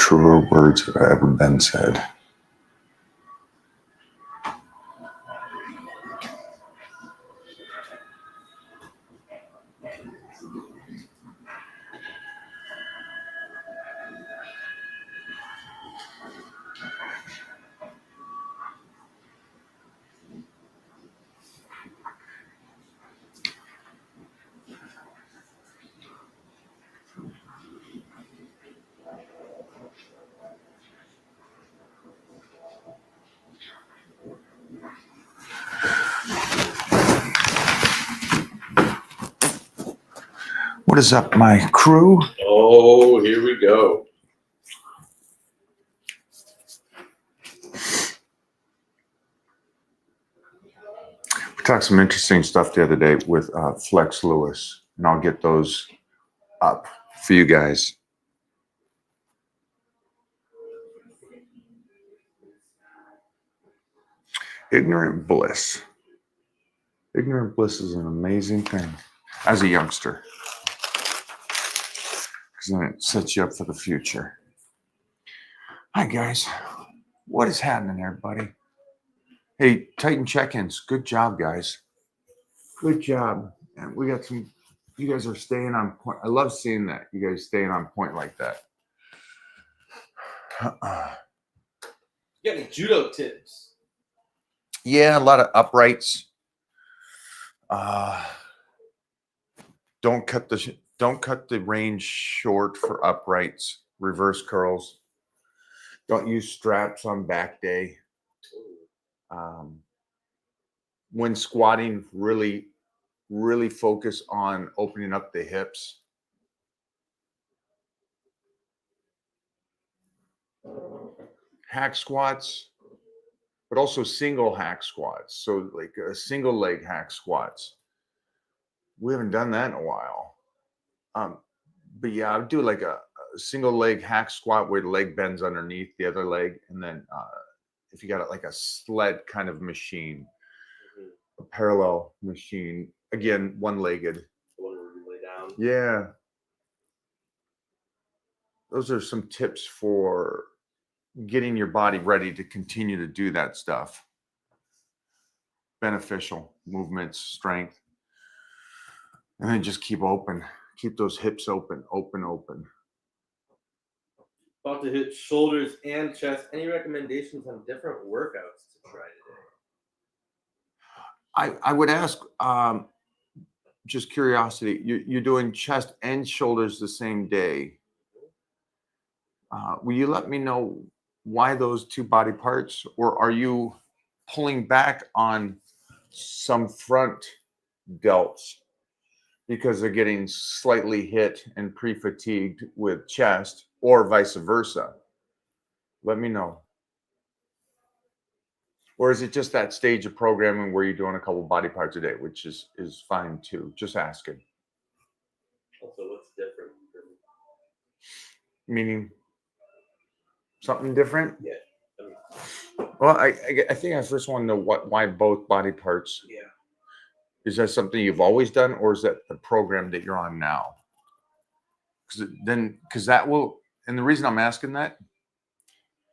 truer words have ever been said. What is up, my crew? Oh, here we go. We talked some interesting stuff the other day with Flex Lewis, and I'll get those up for you guys. Ignorant bliss. Ignorant bliss is an amazing thing as a youngster, because then it sets you up for the future. Hi, guys. What is happening, everybody? Hey, Titan check-ins. Good job, guys. Good job. And we got some, you guys are staying on point. I love seeing that. You guys staying on point like that. You got any judo tips? Yeah, a lot of uprights. Don't cut the range short for uprights. Reverse curls. Don't use straps on back day. When squatting, really focus on opening up the hips. Hack squats, but also single hack squats. So like a single leg hack squats. We haven't done that in a while. But yeah, I would do like a single leg hack squat where the leg bends underneath the other leg. And then if you got it like a sled kind of machine, a parallel machine, again, one-legged. One where you lay down. Yeah. Those are some tips for getting your body ready to continue to do that stuff. Beneficial movements, strength. And then just keep open. Keep those hips open. About to hit shoulders and chest. Any recommendations on different workouts to try today? I would ask, just curiosity, you're doing chest and shoulders the same day. Will you let me know why those two body parts, or are you pulling back on some front delts because they're getting slightly hit and pre-fatigued with chest, or vice versa? Let me know. Or is it just that stage of programming where you're doing a couple body parts a day, which is fine too? Just asking. Also, what's different? Meaning something different? Yeah. Well, I think I first want to know why both body parts. Yeah. Is that something you've always done, or is that the program that you're on now? Because that will, and the reason I'm asking that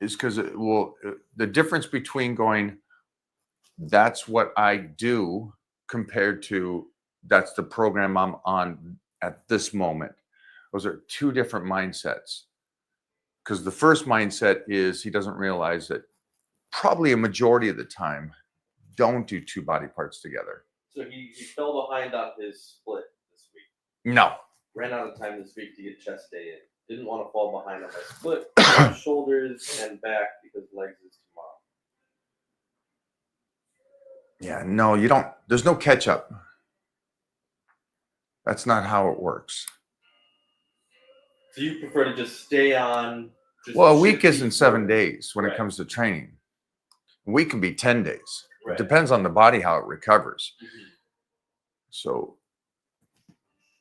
is because it will, the difference between going, that's what I do, compared to that's the program I'm on at this moment. Those are two different mindsets. Because the first mindset is he doesn't realize that probably a majority of the time don't do two body parts together. So he fell behind on his split this week. No. Ran out of time this week to get chest day in. Didn't want to fall behind on my split. Shoulders and back because legs is tomorrow. Yeah, no, you don't. There's no catch up. That's not how it works. So you prefer to just stay on? Well, a week isn't 7 days when it comes to training. A week can be 10 days. Right. It depends on the body, how it recovers. Mm-hmm. So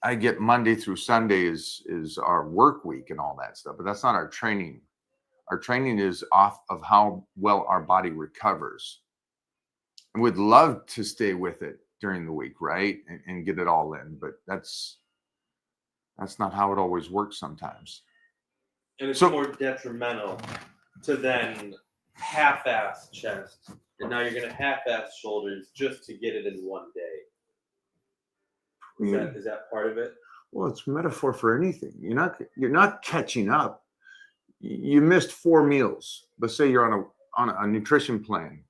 I get Monday through Sunday is our work week and all that stuff, but that's not our training. Our training is off of how well our body recovers. And we'd love to stay with it during the week, right? And get it all in, but that's not how it always works sometimes. And it's So- more detrimental to then half-ass chest, and now you're gonna half-ass shoulders just to get it in one day. Is that part of it? Well, it's metaphor for anything. You're not catching up. You missed 4 meals. Let's say you're on a nutrition plan.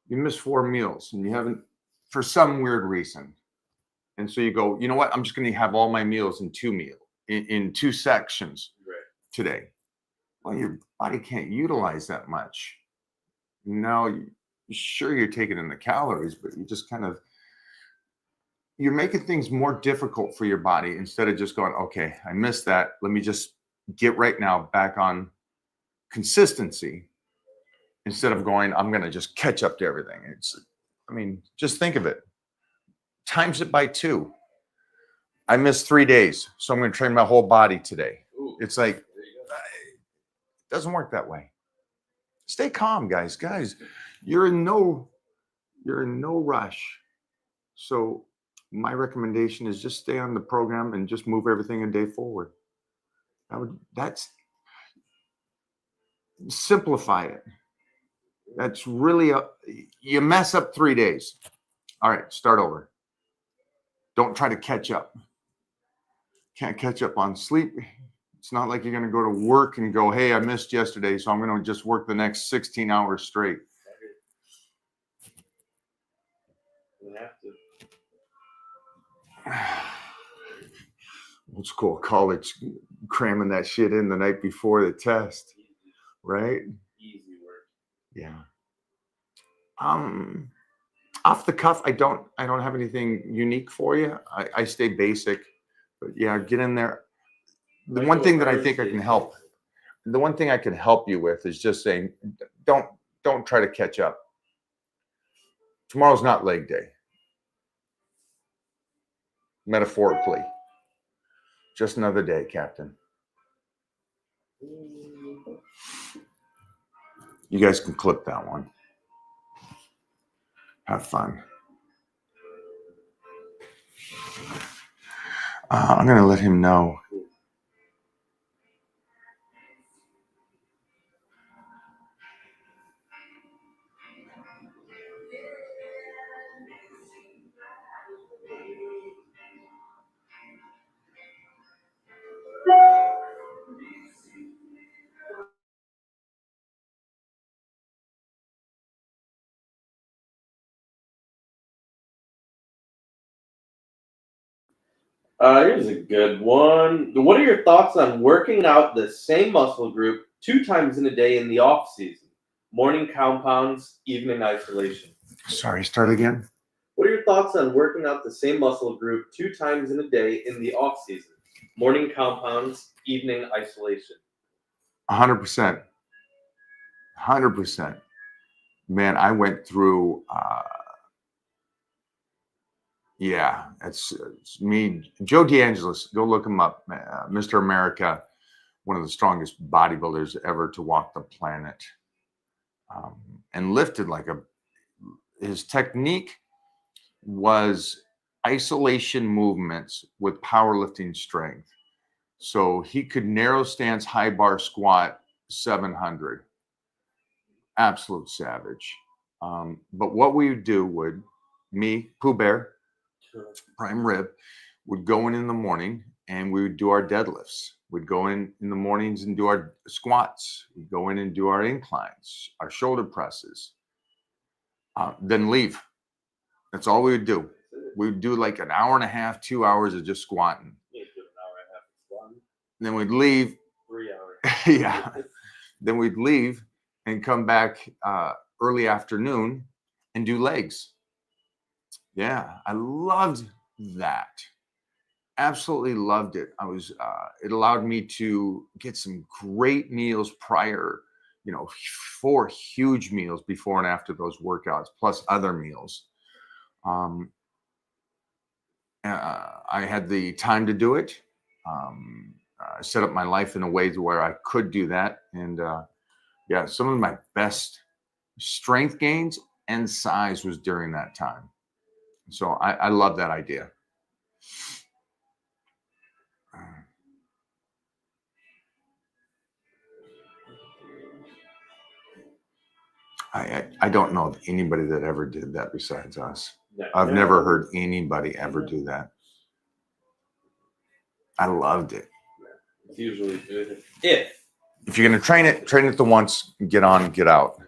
You missed 4 meals and you haven't, for some weird reason. And so you go, you know what? I'm just going to have all my meals in 2 sections today. Well, your body can't utilize that much. Now, sure, you're taking in the calories, but you just you're making things more difficult for your body instead of just going, okay, I missed that. Let me just get right now back on consistency instead of going, I'm going to just catch up to everything. Just think of it. Times it by 2. I missed 3 days, so I'm going to train my whole body today. Ooh, it's like, it doesn't work that way. Stay calm, guys. Guys, you're in no rush. So my recommendation is just stay on the program and just move everything a day forward. That's simplify it. That's really you mess up 3 days. All right, start over. Don't try to catch up. Can't catch up on sleep. It's not like you're going to go to work and go, hey, I missed yesterday, so I'm going to just work the next 16 hours straight. You have to. Old school college, cramming that shit in the night before the test, right? Easy work. Yeah. Off the cuff, I don't have anything unique for you. I stay basic, but yeah, get in there. The one thing that I think I can help, the one thing I can help you with is just saying, don't try to catch up. Tomorrow's not leg day. Metaphorically. Just another day, Captain. You guys can clip that one. Have fun. I'm going to let him know. Here's a good one. What are your thoughts on working out the same muscle group 2 times in a day in the off season? Morning compounds, evening isolation. Sorry, start again. What are your thoughts on working out the same muscle group 2 times in a day in the off season? Morning compounds, evening isolation. 100%. 100%. Man, I went through, it's me. Joe DeAngelis, go look him up. Mr. America, one of the strongest bodybuilders ever to walk the planet. And lifted his technique was isolation movements with powerlifting strength. So he could narrow stance, high bar squat 700. Absolute savage. But what we would do me, Pooh Bear, prime rib, would go in the morning and we would do our deadlifts. We'd go in the mornings and do our squats. We'd go in and do our inclines, our shoulder presses, then leave. That's all we would do. We would do like an hour and a half, 2 hours of just squatting. Then we'd leave. 3 hours. Yeah. Then we'd leave and come back early afternoon and do legs. Yeah, I loved that. Absolutely loved it. It allowed me to get some great meals prior, 4 huge meals before and after those workouts, plus other meals. I had the time to do it. I set up my life in a way to where I could do that. And some of my best strength gains and size was during that time. So I love that idea. I don't know anybody that ever did that besides us. No, I've no. never heard anybody ever do that. I loved it. It's usually good. If you're gonna train it the once, get on, get out.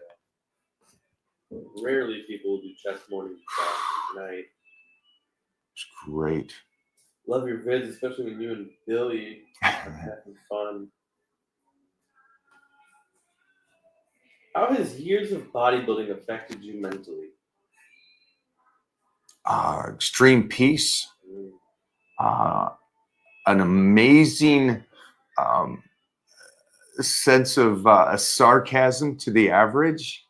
Rarely people will do chest morning, chest night. It's great. Love your vids, especially when you and Billy are having fun. How has years of bodybuilding affected you mentally? Extreme peace. An amazing sense of a sarcasm to the average.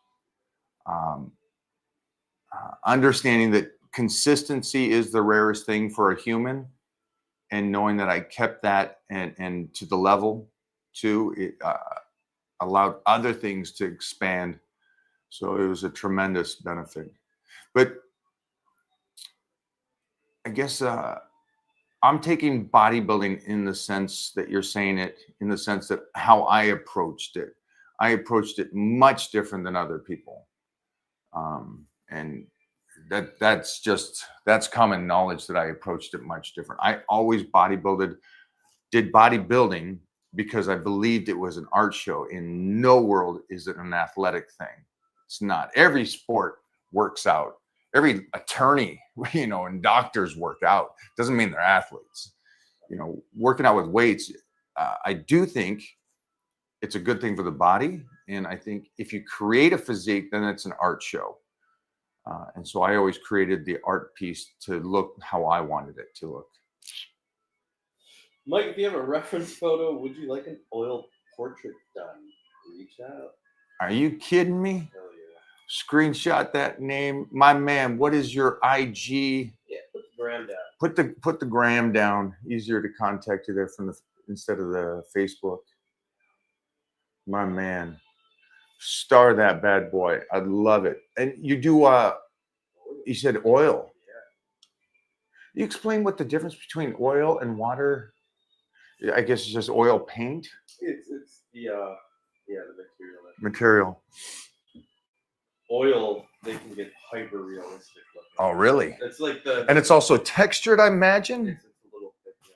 Understanding that consistency is the rarest thing for a human, and knowing that I kept that and to the level too, it allowed other things to expand. So it was a tremendous benefit. But I guess I'm taking bodybuilding in the sense that you're saying it, in the sense that how I approached it. I approached it much different than other people. And that's common knowledge that I approached it much different. I always did bodybuilding because I believed it was an art show. In no world is it an athletic thing. It's not. Every sport works out. Every attorney, and doctors work out. Doesn't mean they're athletes. Working out with weights, I do think it's a good thing for the body. And I think if you create a physique, then it's an art show. And so I always created the art piece to look how I wanted it to look. Mike, if you have a reference photo, would you like an oil portrait done? Reach out. Are you kidding me? Hell yeah. Screenshot that name. My man, what is your IG? Yeah, put the gram down. Put the gram down. Easier to contact you there instead of the Facebook. My man. Star that bad boy. I love it. And you do you said oil. Yeah. You explain what the difference between oil and water. I guess it's just oil paint. It's the material. Material. Oil, they can get hyper realistic looking. Oh, really? It's like and it's also textured, I imagine. It's a little bit, yeah.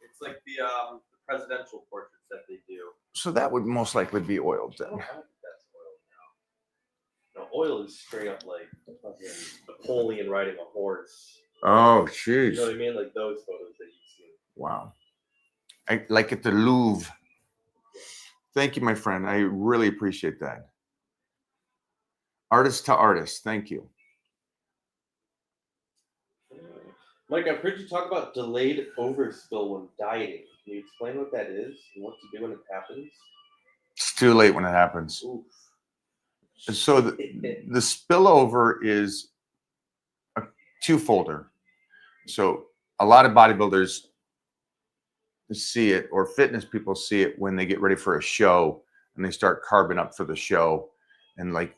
It's like the presidential portraits that they do. So that would most likely be oiled then. I don't think that's oil now. No, oil is straight up like Napoleon riding a horse. Oh, jeez. You know what I mean? Like those photos that you've seen. Wow. Like at the Louvre. Thank you, my friend. I really appreciate that. Artist to artist. Thank you. Mike, I've heard you talk about delayed overspill when dieting. Can you explain what that is and what to do when it happens? It's too late when it happens. Oof. So the spillover is a two-folder. So a lot of bodybuilders see it, or fitness people see it when they get ready for a show and they start carbing up for the show. And like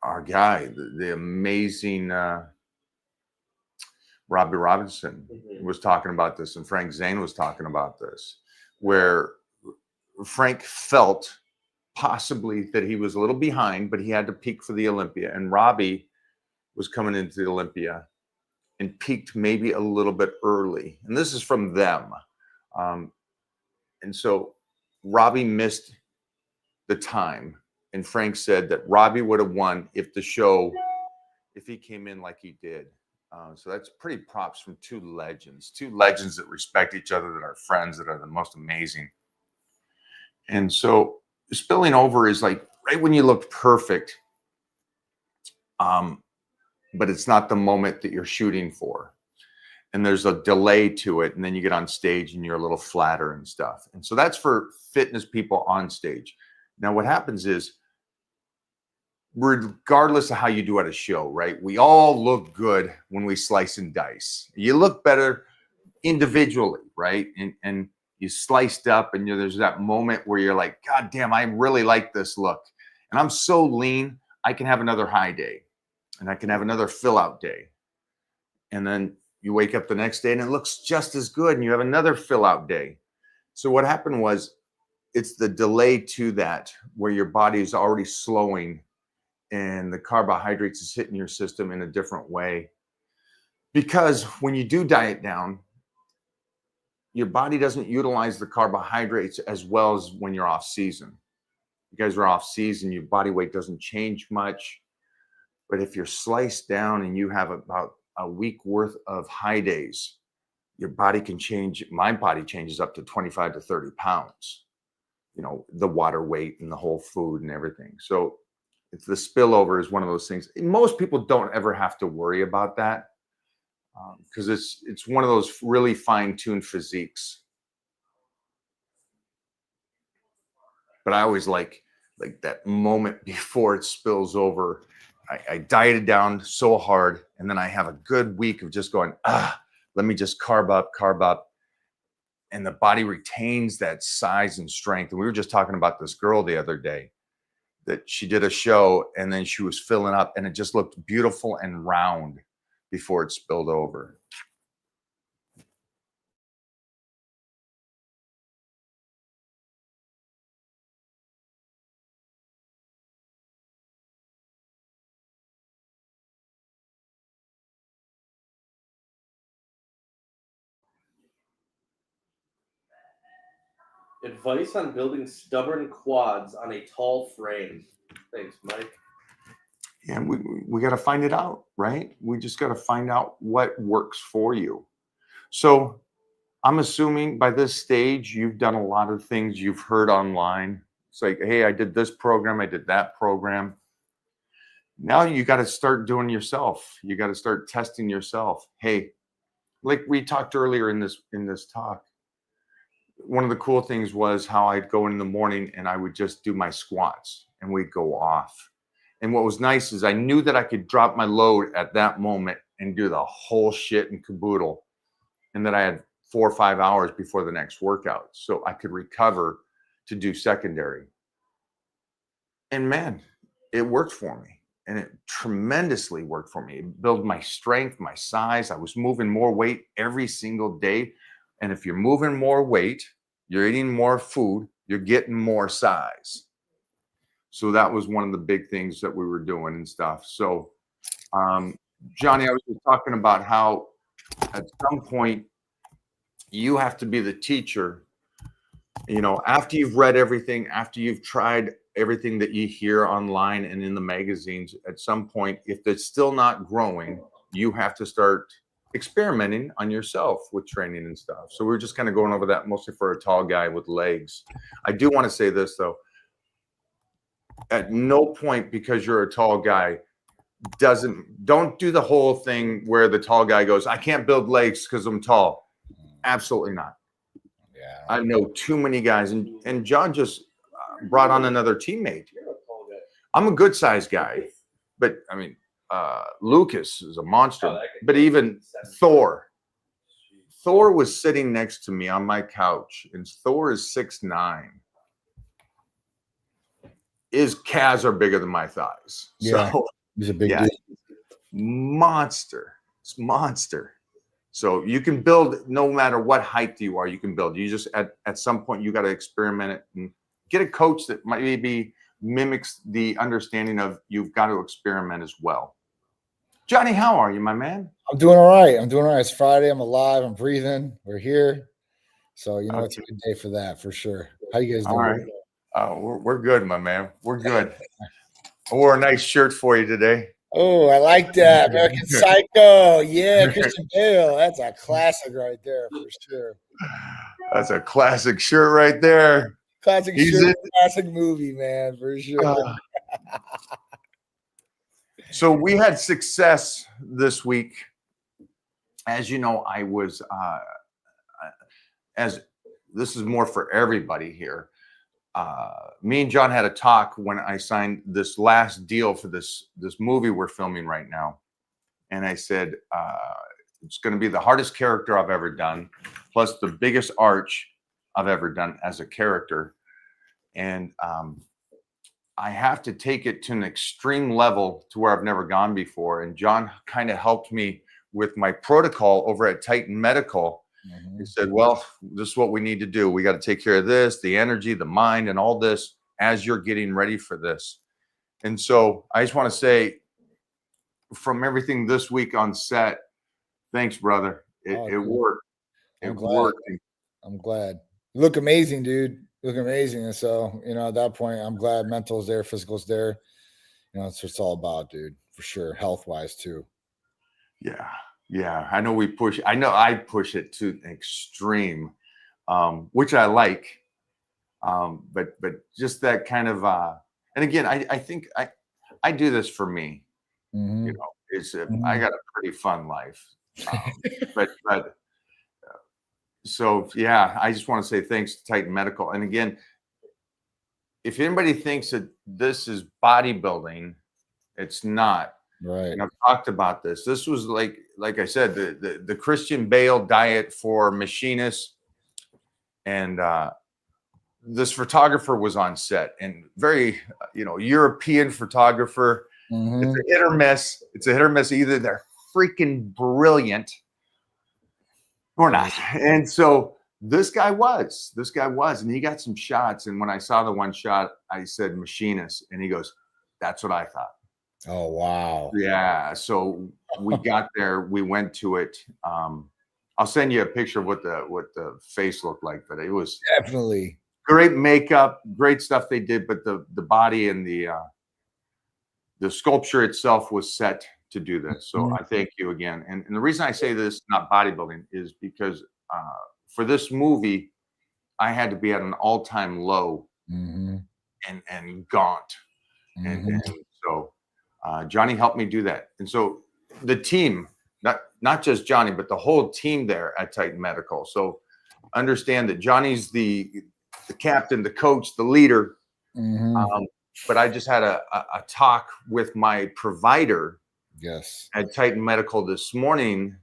our guy, the amazing Robbie Robinson was talking about this, and Frank Zane was talking about this, where Frank felt possibly that he was a little behind, but he had to peak for the Olympia. And Robbie was coming into the Olympia and peaked maybe a little bit early. And this is from them. And so Robbie missed the time. And Frank said that Robbie would have won if he came in like he did. So that's pretty props from two legends that respect each other, that are friends, that are the most amazing. And so spilling over is like right when you look perfect, but it's not the moment that you're shooting for. And there's a delay to it. And then you get on stage and you're a little flatter and stuff. And so that's for fitness people on stage. Now, what happens is, regardless of how you do at a show, right? We all look good when we slice and dice. You look better individually, right? And you sliced up, and there's that moment where you're like, God damn, I really like this look. And I'm so lean, I can have another high day, and I can have another fill out day. And then you wake up the next day and it looks just as good, and you have another fill out day. So what happened was, it's the delay to that where your body is already slowing and the carbohydrates is hitting your system in a different way. Because when you do diet down, your body doesn't utilize the carbohydrates as well as when you're off season. You guys are off season, your body weight doesn't change much. But if you're sliced down and you have about a week worth of high days, your body can change. My body changes up to 25 to 30 pounds, you know, the water weight and the whole food and everything. So it's the spillover is one of those things. Most people don't ever have to worry about that because it's one of those really fine-tuned physiques. But I always like that moment before it spills over. I dieted down so hard, and then I have a good week of just going, let me just carb up. And the body retains that size and strength. And we were just talking about this girl the other day that she did a show and then she was filling up and it just looked beautiful and round before it spilled over. Advice on building stubborn quads on a tall frame. Thanks, Mike. Yeah, we got to find it out, right? We just got to find out what works for you. So I'm assuming by this stage, you've done a lot of things you've heard online. It's like, hey, I did this program, I did that program. Now you got to start doing yourself. You got to start testing yourself. Hey, like we talked earlier in this talk, one of the cool things was how I'd go in the morning and I would just do my squats and we'd go off. And what was nice is I knew that I could drop my load at that moment and do the whole shit and caboodle. And that I had 4 or 5 hours before the next workout. So I could recover to do secondary. And man, it worked for me. And it tremendously worked for me. It built my strength, my size. I was moving more weight every single day. And if you're moving more weight, you're eating more food, you're getting more size. So that was one of the big things that we were doing and stuff. So, Johnny, I was just talking about how at some point you have to be the teacher. You know, after you've read everything, after you've tried everything that you hear online and in the magazines, at some point, if it's still not growing, you have to start experimenting on yourself with training and stuff. So we're just kind of going over that mostly for a tall guy with legs. I do want to say this though. At no point, because you're a tall guy, don't do the whole thing where the tall guy goes, I can't build legs because I'm tall. Absolutely not. Yeah, I know too many guys, and John just brought on another teammate. I'm a good sized guy, but I mean, Lucas is a monster. But even Thor was sitting next to me on my couch, and Thor is 6'9". His calves are bigger than my thighs. Yeah, so he's a big dude. Monster. It's monster. So you can build no matter what height you are, you can build. You just at some point you got to experiment it and get a coach that maybe mimics the understanding of you've got to experiment as well. Johnny, how are you, my man? I'm doing all right. It's Friday. I'm alive. I'm breathing. We're here. So, you know, it's a good day for that, for sure. How you guys doing? All right. We're good, my man. We're good. I wore a nice shirt for you today. Oh, I like that. American Psycho. Yeah, Christian Bale. That's a classic right there, for sure. That's a classic shirt right there. Classic shirt, classic movie, man, for sure. So we had success this week. As you know, I was, as this is more for everybody here. Me and John had a talk when I signed this last deal for this movie we're filming right now. And I said, it's going to be the hardest character I've ever done, plus the biggest arch I've ever done as a character. And I have to take it to an extreme level to where I've never gone before. And John kind of helped me with my protocol over at Titan Medical He said, well, this is what we need to do. We got to take care of this, the energy, the mind, and all this as you're getting ready for this. And so I just want to say, from everything this week on set, thanks, brother. It worked. It worked. I'm glad. You look amazing, dude. You look amazing. And so, at that point, I'm glad mental's there, physical's there. That's what it's all about, dude, for sure. Health-wise too. Yeah. Yeah. I know I push it to an extreme, which I like. But just that kind of, and again, I think I do this for me. I got a pretty fun life. So yeah, I just want to say thanks to Titan Medical. And again, if anybody thinks that this is bodybuilding, it's not. Right. And I've talked about this. This was like I said, the Christian Bale diet for machinists. And this photographer was on set, and very, European photographer. It's a hit or miss. Either they're freaking brilliant or not. And so this guy was, and he got some shots. And when I saw the one shot, I said machinist, and he goes, "That's what I thought." Oh, wow. Yeah. So we got there, we went to it. I'll send you a picture of what the face looked like, but it was definitely great makeup, great stuff they did, but the body and the sculpture itself was set to do this. So I thank you again. And the reason I say this, not bodybuilding, is because for this movie, I had to be at an all-time low and gaunt. And so Johnny helped me do that. And so the team, not just Johnny, but the whole team there at Titan Medical. So understand that Johnny's the captain, the coach, the leader. But I just had a talk with my provider at Titan Medical this morning,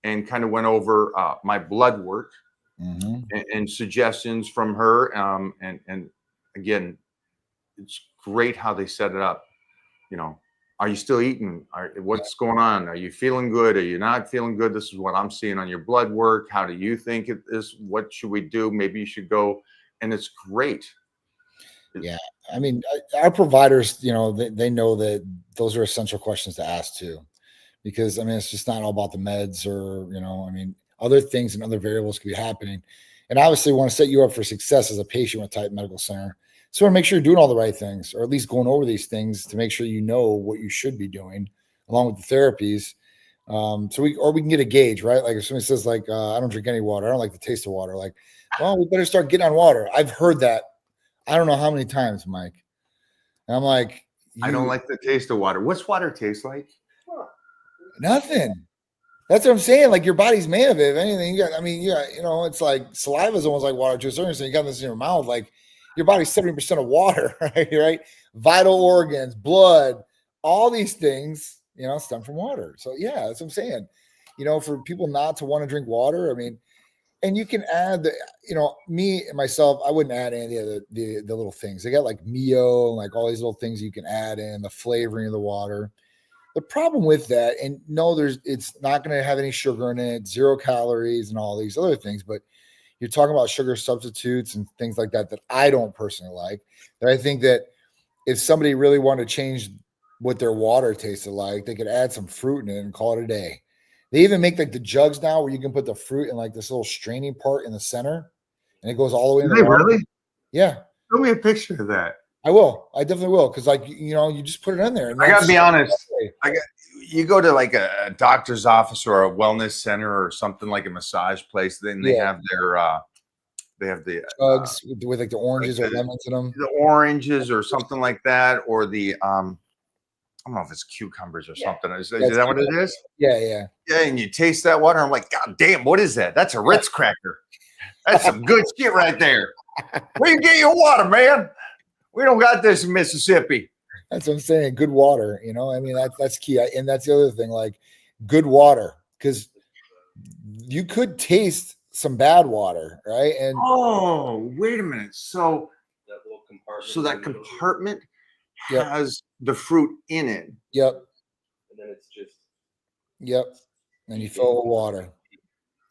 and kind of went over my blood work and suggestions from her. And again, it's great how they set it up. Are you still eating? What's going on? Are you feeling good? Are you not feeling good? This is what I'm seeing on your blood work. How do you think it is? What should we do? Maybe you should go. And it's great. Yeah. I mean, our providers, they know that those are essential questions to ask too, because it's just not all about the meds or, other things and other variables could be happening. And obviously we want to set you up for success as a patient with Titan Medical Center. So want to make sure you're doing all the right things, or at least going over these things to make sure you know what you should be doing along with the therapies. So we can get a gauge, right? Like if somebody says I don't drink any water, I don't like the taste of water. Like, well, we better start getting on water. I've heard that. I don't know how many times, Mike. And I'm like, I don't like the taste of water. What's water taste like? Nothing. That's what I'm saying. Like your body's made of it. If anything, it's like saliva is almost like water to a certain extent. You got this in your mouth, like your body's 70% of water, right? Vital organs, blood, all these things, stem from water. So yeah, that's what I'm saying. For people not to want to drink water, and you can add me and myself, I wouldn't add any of the little things. They got like Mio and like all these little things you can add in, the flavoring of the water. The problem with that, and no, it's not going to have any sugar in it, 0 calories and all these other things, but you're talking about sugar substitutes and things like that I don't personally like. That I think that if somebody really wanted to change what their water tasted like, they could add some fruit in it and call it a day. They even make like the jugs now where you can put the fruit in like this little straining part in the center, and it goes all the way in the water. Really? Yeah. Show me a picture of that. I will. I definitely will. Because you just put it in there. And I got to be honest. You go to like a doctor's office or a wellness center or something like a massage place, then they have their the jugs with like the oranges or lemons in them. The oranges or something like that, or the I don't know if it's cucumbers or something. Is that what it is? Yeah. Yeah, and you taste that water. I'm like, God damn, what is that? That's a Ritz cracker. That's some good shit right there. Where you get your water, man? We don't got this in Mississippi. That's what I'm saying. Good water, that's key. And that's the other thing, like good water, because you could taste some bad water, right? And wait a minute. So that compartment has the fruit in it. Yep. And then it's just and you fill it with water.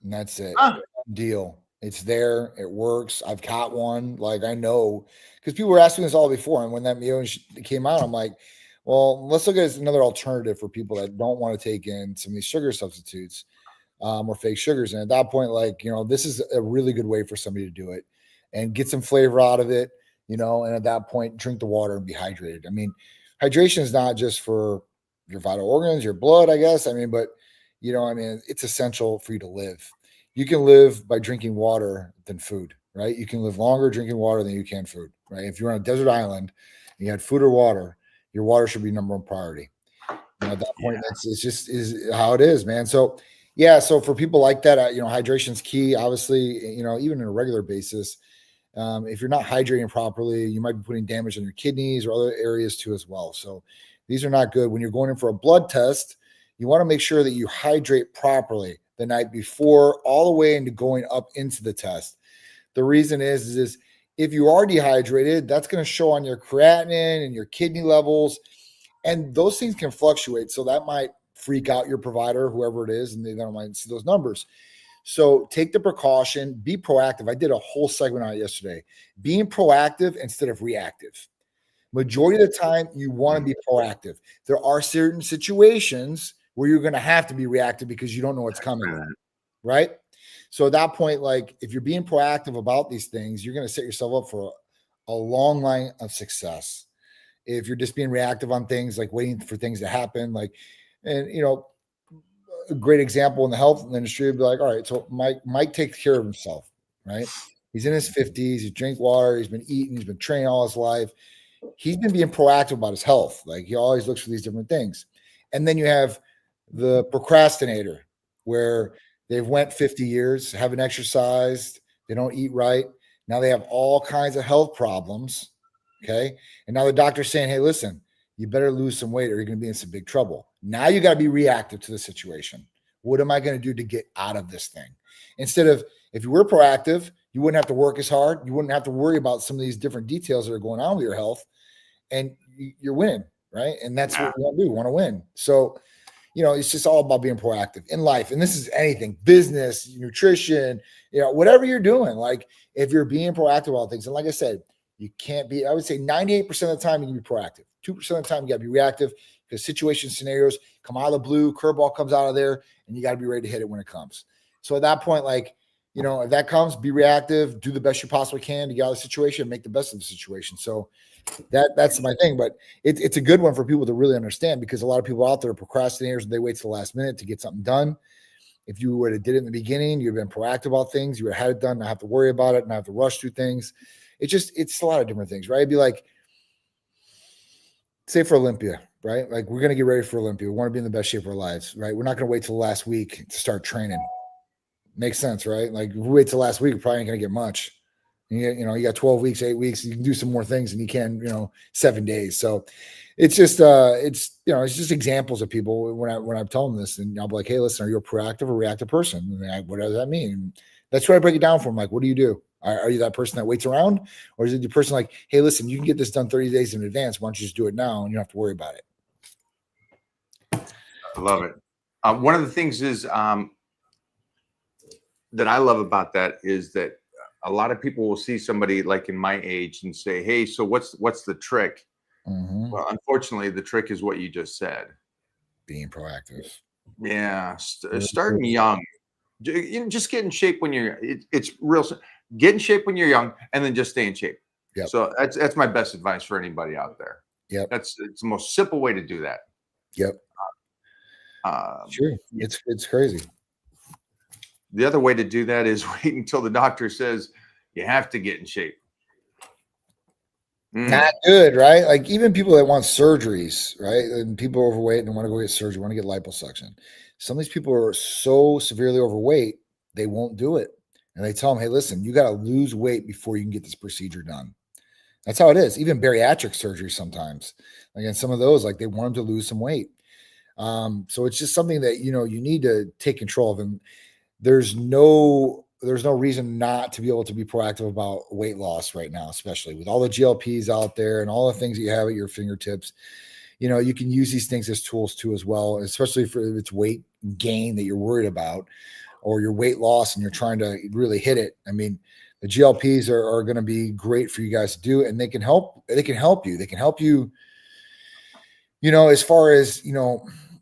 and that's it. Huh. Deal. It's there. It works. I've caught one. Like I know, because people were asking this all before, and when that meal came out, I'm like, well, let's look at another alternative for people that don't want to take in some of these sugar substitutes or fake sugars. And at that point, like, this is a really good way for somebody to do it and get some flavor out of it, and at that point, drink the water and be hydrated. I mean, hydration is not just for your vital organs, your blood, I guess. I mean, but, it's essential for you to live. You can live by drinking water than food, right? You can live longer drinking water than you can food, right? If you're on a desert island and you had food or water, your water should be number one priority. At that point, it's just is how it is, man. So, yeah. So for people like that, hydration is key. Obviously, even on a regular basis, if you're not hydrating properly, you might be putting damage on your kidneys or other areas too as well. So these are not good. When you're going in for a blood test, you want to make sure that you hydrate properly the night before, all the way into going up into the test. The reason is if you are dehydrated, that's going to show on your creatinine and your kidney levels, and those things can fluctuate. So that might freak out your provider, whoever it is, and they don't mind see those numbers. So take the precaution, be proactive. I did a whole segment on it yesterday. Being proactive instead of reactive. Majority of the time, you want to be proactive. There are certain situations where you're going to have to be reactive because you don't know what's coming, right? So at that point, like if you're being proactive about these things, you're going to set yourself up for a long line of success. If you're just being reactive on things, like waiting for things to happen, and a great example in the health industry would be like, all right, so Mike takes care of himself, right? He's in his 50s, he drinks water, he's been eating, he's been training all his life. He's been being proactive about his health. Like he always looks for these different things. And then you have the procrastinator where they've went 50 years, haven't exercised, they don't eat right. Now they have all kinds of health problems. Okay. And now the doctor's saying, hey, listen, you better lose some weight or you're going to be in some big trouble. Now you got to be reactive to the situation. What am I going to do to get out of this thing? Instead of, if you were proactive, you wouldn't have to work as hard. You wouldn't have to worry about some of these different details that are going on with your health, and you're winning, right? And that's what we want to do. We want to win. So, it's just all about being proactive in life. And this is anything, business, nutrition, whatever you're doing. Like if you're being proactive about things, and like I said, you can't be, I would say 98% of the time you can be proactive. 2% of the time you got to be reactive because situation scenarios come out of the blue, curveball comes out of there, and you got to be ready to hit it when it comes. So at that point, like, if that comes, be reactive, do the best you possibly can to get out of the situation, make the best of the situation. So that's my thing. But it's a good one for people to really understand, because a lot of people out there are procrastinators and they wait to the last minute to get something done. If you would have did it in the beginning, you've been proactive about things, you would have had it done, not have to worry about it, not have to rush through things. It's a lot of different things, right? It'd be like, say for Olympia, right? Like we're going to get ready for Olympia. We want to be in the best shape of our lives, right? We're not going to wait till the last week to start training. Makes sense, right? Like if we wait till last week, we're probably ain't going to get much. You got 12 weeks, 8 weeks, you can do some more things than you can, 7 days. So it's just, it's just examples of people when I'm telling them this, and I'll be like, hey, listen, are you a proactive or reactive person? And what does that mean? That's what I break it down for them. Like, what do you do? Are you that person that waits around? Or is it the person like, hey, listen, you can get this done 30 days in advance. Why don't you just do it now and you don't have to worry about it? I love it. One of the things is that I love about that is that a lot of people will see somebody like in my age and say, hey, so what's the trick? Mm-hmm. Well, unfortunately, the trick is what you just said. Being proactive. Yeah. Starting young. Just get in shape when it's real. Get in shape when you're young, and then just stay in shape. Yep. So that's my best advice for anybody out there. Yep. It's the most simple way to do that. Yep. Sure. It's crazy. The other way to do that is wait until the doctor says you have to get in shape. Not good, right? Like even people that want surgeries, right? And people are overweight and want to go get surgery, want to get liposuction. Some of these people are so severely overweight, they won't do it. And they tell them, hey, listen, you got to lose weight before you can get this procedure done. That's how it is. Even bariatric surgery sometimes. Again, some of those, like they want them to lose some weight. So it's just something that, you need to take control of. And there's no reason not to be able to be proactive about weight loss right now, especially with all the GLPs out there and all the things that you have at your fingertips. You can use these things as tools too, as well, especially if it's weight gain that you're worried about. or your weight loss and you're trying to really hit it, I mean, the GLPs are going to be great for you guys to do, and they can help you. They can help you, as far as,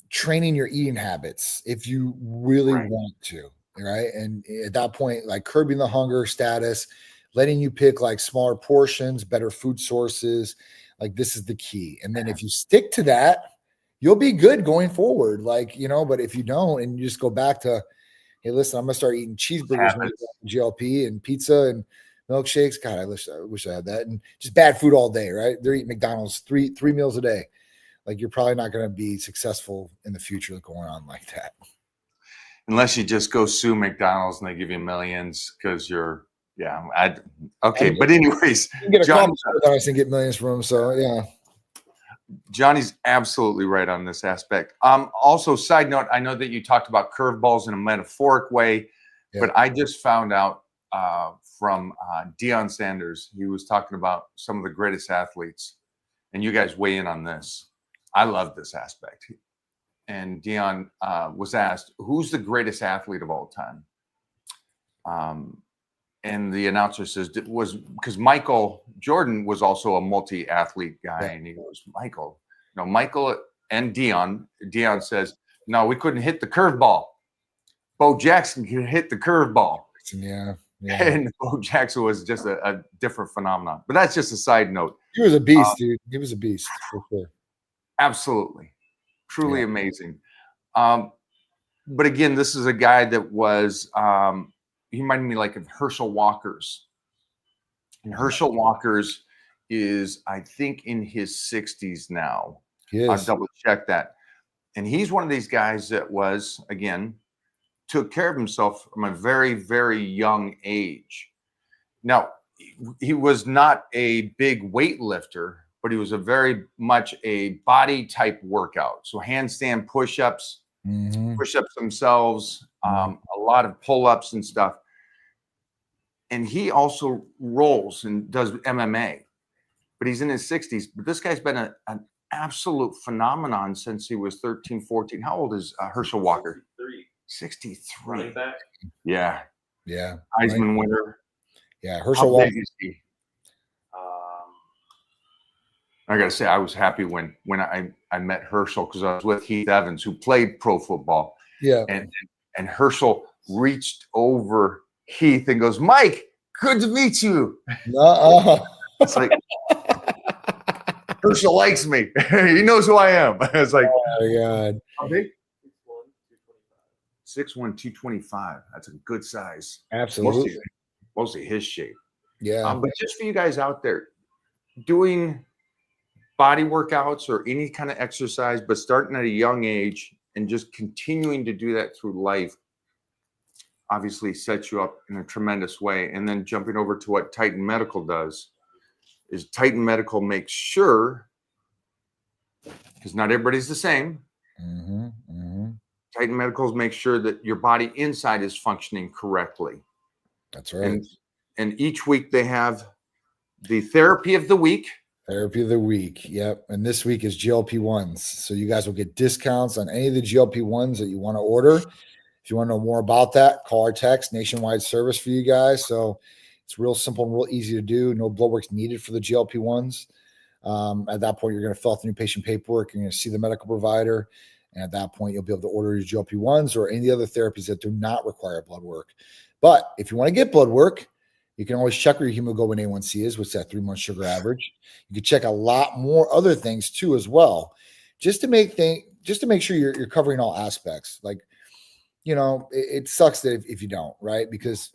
training your eating habits if you really want to, right? And at that point, like curbing the hunger status, letting you pick like smaller portions, better food sources, like this is the key. And then if you stick to that, you'll be good going forward. Like, but if you don't, and you just go back to, hey, listen, I'm gonna start eating cheeseburgers, when GLP, and pizza and milkshakes. God, I wish I had that. And just bad food all day, right? They're eating McDonald's three meals a day. Like, you're probably not going to be successful in the future going on like that. Unless you just go sue McDonald's and they give you millions because you're, okay. But anyways, you can get a call and get millions from them. So yeah. Johnny's absolutely right on this aspect. Also, side note, I know that you talked about curveballs in a metaphoric way, but I just found out from Deion Sanders, he was talking about some of the greatest athletes, and you guys weigh in on this. I love this aspect. And Deion was asked, who's the greatest athlete of all time? And the announcer says, because Michael Jordan was also a multi-athlete guy. And he goes, Michael and Deion says, no, we couldn't hit the curveball. Bo Jackson could hit the curveball. Yeah. And Bo Jackson was just a different phenomenon. But that's just a side note. He was a beast, dude. He was a beast for sure. Absolutely. Truly amazing. But again, this is a guy that was, he reminded me like of Herschel Walker's. And Herschel Walker's is, I think, in his 60s now. I'll double check that. And he's one of these guys that was, again, took care of himself from a very, very young age. Now, he was not a big weightlifter, but he was a very much a body type workout. So handstand push-ups, push-ups themselves, a lot of pull-ups and stuff. And he also rolls and does MMA, but he's in his 60s. But this guy's been an absolute phenomenon since he was 13, 14. How old is Herschel Walker? 63. Yeah. Heisman winner. Yeah. Herschel Walker. I gotta say, I was happy when I met Herschel, because I was with Heath Evans, who played pro football. Yeah. And Herschel reached over Heath and goes, Mike, good to meet you. It's like, Herschel likes me. He knows who I am. It's like, oh my God. How big? 6'1", 225. That's a good size. Absolutely. Mostly his shape. Yeah. But just for you guys out there doing body workouts or any kind of exercise, but starting at a young age and just continuing to do that through life, obviously sets you up in a tremendous way. And then jumping over to what Titan Medical does is Titan Medical makes sure, because not everybody's the same, Titan Medicals make sure that your body inside is functioning correctly. That's right. And each week they have the therapy of the week. Therapy of the week. Yep. And this week is GLP-1s. So you guys will get discounts on any of the GLP-1s that you want to order. If you want to know more about that, call or text, nationwide service for you guys. So it's real simple and real easy to do. No blood work's needed for the GLP-1s. At that point, you're going to fill out the new patient paperwork. You're going to see the medical provider. And at that point, you'll be able to order your GLP-1s or any other therapies that do not require blood work. But if you want to get blood work, you can always check where your hemoglobin A1C is, which is that 3-month sugar average. You can check a lot more other things too as well, just to make sure you're covering all aspects. Like, it sucks that if you don't, right? Because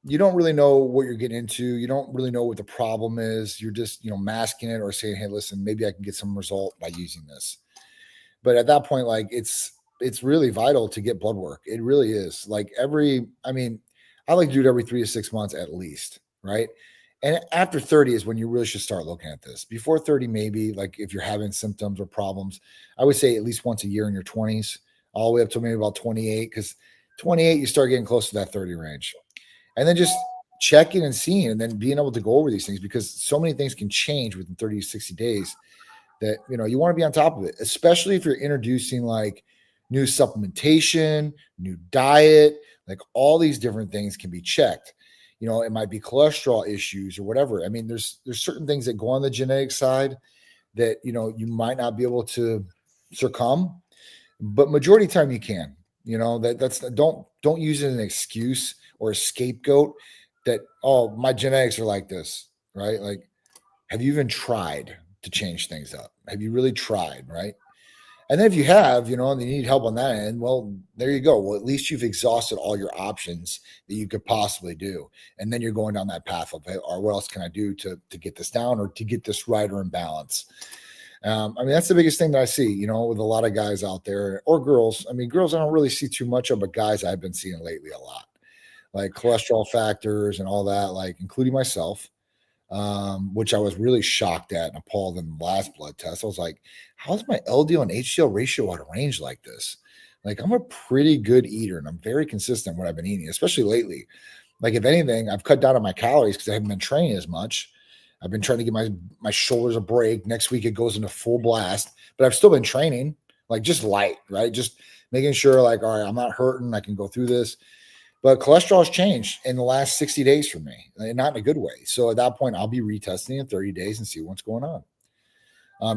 you don't really know what you're getting into. You don't really know what the problem is. You're just, masking it or saying, hey, listen, maybe I can get some result by using this. But at that point, like it's really vital to get blood work. It really is. Like I like to do it every 3 to 6 months at least, right? And after 30 is when you really should start looking at this. Before 30, maybe, like if you're having symptoms or problems, I would say at least once a year in your 20s, all the way up to maybe about 28, because 28, you start getting close to that 30 range. And then just checking and seeing, and then being able to go over these things, because so many things can change within 30 to 60 days that, you want to be on top of it, especially if you're introducing like new supplementation, new diet, like all these different things can be checked. You know, it might be cholesterol issues or whatever. I mean, there's certain things that go on the genetic side that, you know, you might not be able to succumb, but majority of the time you can. You know, don't use it as an excuse or a scapegoat that, oh, my genetics are like this, right? Like, have you even tried to change things up? Have you really tried, right? And then if you have, you know, and you need help on that end, well, there you go. Well, at least you've exhausted all your options that you could possibly do. And then you're going down that path of, or what else can I do to get this down or to get this right or in balance? I mean, that's the biggest thing that I see, you know, with a lot of guys out there or girls. I mean, girls I don't really see too much of, but guys I've been seeing lately a lot, like cholesterol factors and all that, like including myself, which I was really shocked at and appalled in the last blood test. I was like, how's my LDL and HDL ratio out of range like this? Like, I'm a pretty good eater and I'm very consistent what I've been eating, especially lately. Like, if anything, I've cut down on my calories because I haven't been training as much. I've been trying to give my shoulders a break. Next week it goes into full blast, but I've still been training, like just light, right? Just making sure, like, all right, I'm not hurting. I can go through this. But cholesterol has changed in the last 60 days for me, and not in a good way. So at that point, I'll be retesting in 30 days and see what's going on.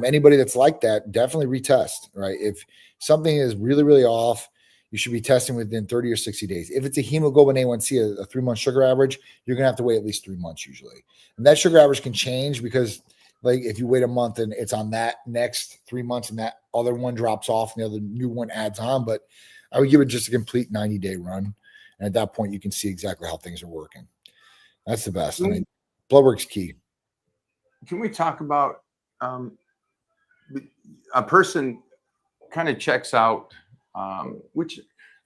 Anybody that's like that, definitely retest, right? If something is really, really off, you should be testing within 30 or 60 days. If it's a hemoglobin A1C, a 3-month sugar average, you're going to have to wait at least 3 months usually. And that sugar average can change because, like, if you wait a month and it's on that next 3 months and that other one drops off and the other new one adds on, but I would give it just a complete 90-day run. And at that point, you can see exactly how things are working. That's the best. I mean, blood work's key. Can we talk about a person kind of checks out, which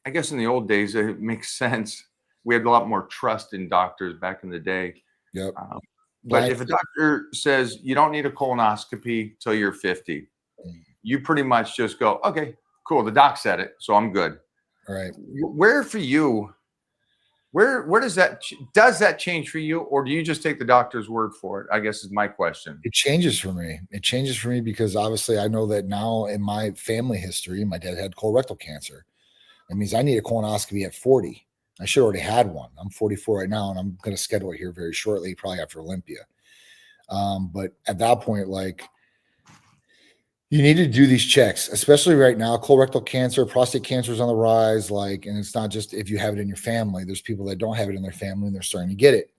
I guess in the old days, it makes sense. We had a lot more trust in doctors back in the day. Yep. But if a doctor says you don't need a colonoscopy till you're 50, you pretty much just go, okay, cool. The doc said it, so I'm good. All right. Where for you, where does that change for you, or do you just take the doctor's word for it? I guess is my question. It changes for me. It changes for me because obviously I know that now in my family history, my dad had colorectal cancer. That means I need a colonoscopy at 40. I should already had one. I'm 44 right now, and I'm going to schedule it here very shortly, probably after Olympia. But at that point, like, you need to do these checks, especially right now. Colorectal cancer, prostate cancer is on the rise. Like, and it's not just if you have it in your family. There's people that don't have it in their family and they're starting to get it.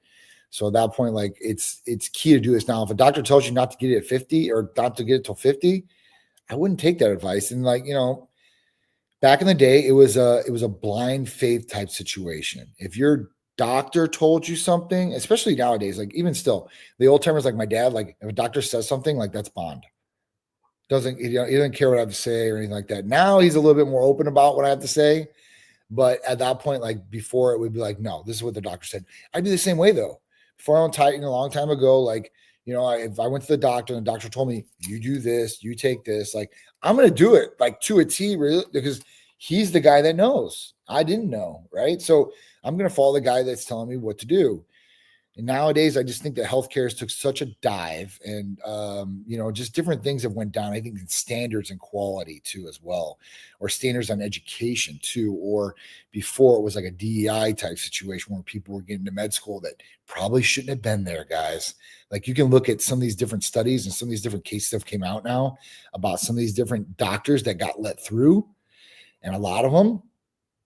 So at that point, like, it's key to do this now. If a doctor tells you not to get it at 50 or not to get it till 50, I wouldn't take that advice. And, like, you know, back in the day, it was a blind faith type situation. If your doctor told you something, especially nowadays, like even still, the old timers like my dad, like if a doctor says something, like that's bond. He doesn't care what I have to say or anything like that. Now he's a little bit more open about what I have to say. But at that point, like before, it would be like, no, this is what the doctor said. I'd be the same way though. Before I went Titan a long time ago, like, you know, if I went to the doctor and the doctor told me, you do this, you take this, like, I'm going to do it like to a T, really, because he's the guy that knows. I didn't know, right? So I'm going to follow the guy that's telling me what to do. And nowadays, I just think that healthcare has took such a dive, and you know, just different things have went down. I think standards and quality too, as well, or standards on education too. Or before it was like a DEI type situation where people were getting to med school that probably shouldn't have been there, guys. Like, you can look at some of these different studies and some of these different cases that came out now about some of these different doctors that got let through, and a lot of them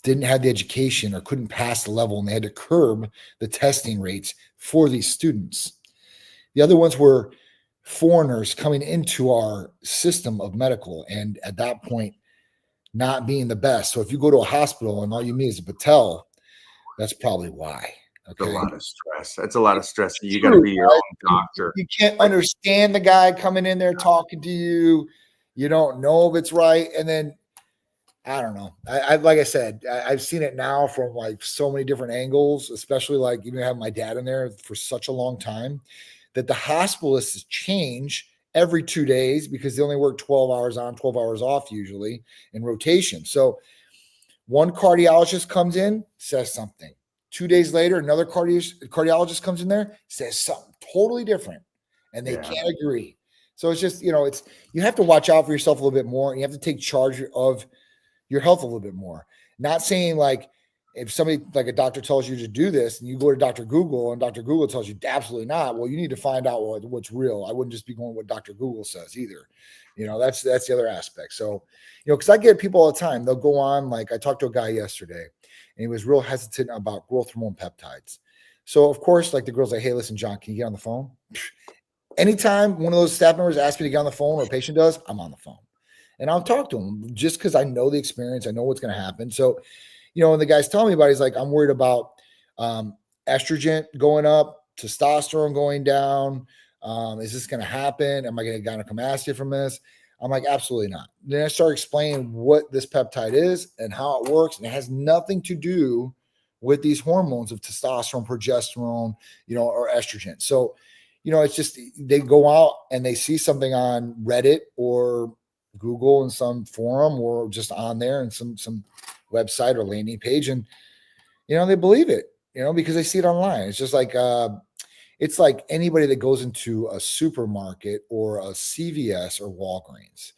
didn't have the education or couldn't pass the level, and they had to curb the testing rates for these students. The other ones were foreigners coming into our system of medical, and at that point, not being the best. So if you go to a hospital and all you meet is a Patel, that's probably why. Okay. That's a lot of stress. That's a lot of stress. You got to be your own doctor. You can't understand the guy coming in there talking to you. You don't know if it's right. And then, I don't know. I like I said, I've seen it now from like so many different angles, especially like even having my dad in there for such a long time, that the hospitalists change every 2 days because they only work 12 hours on, 12 hours off usually in rotation. So one cardiologist comes in, says something. 2 days later, another cardiologist comes in there, says something totally different, and they can't agree. So it's just, you know, you have to watch out for yourself a little bit more, and you have to take charge of your health a little bit more. Not saying like if somebody like a doctor tells you to do this and you go to Dr. Google and Dr. Google tells you absolutely not, well, you need to find out what's real. I wouldn't just be going what Dr. Google says either. That's the other aspect. So, because I get people all the time, they'll go on, like I talked to a guy yesterday and he was real hesitant about growth hormone peptides. So of course, like the girl's like, hey, listen, John, can you get on the phone? Anytime one of those staff members asks me to get on the phone or a patient does, I'm on the phone and I'll talk to them just because I know the experience. I know what's going to happen. So, and the guy's telling me about it, he's like, I'm worried about estrogen going up, testosterone going down. Is this going to happen? Am I going to gynecomastia from this? I'm like, absolutely not. Then I start explaining what this peptide is and how it works. And it has nothing to do with these hormones of testosterone, progesterone, or estrogen. So, it's just, they go out and they see something on Reddit or Google in some forum or just on there in some website or landing page. And, they believe it, because they see it online. It's just like, it's like anybody that goes into a supermarket or a CVS or Walgreens.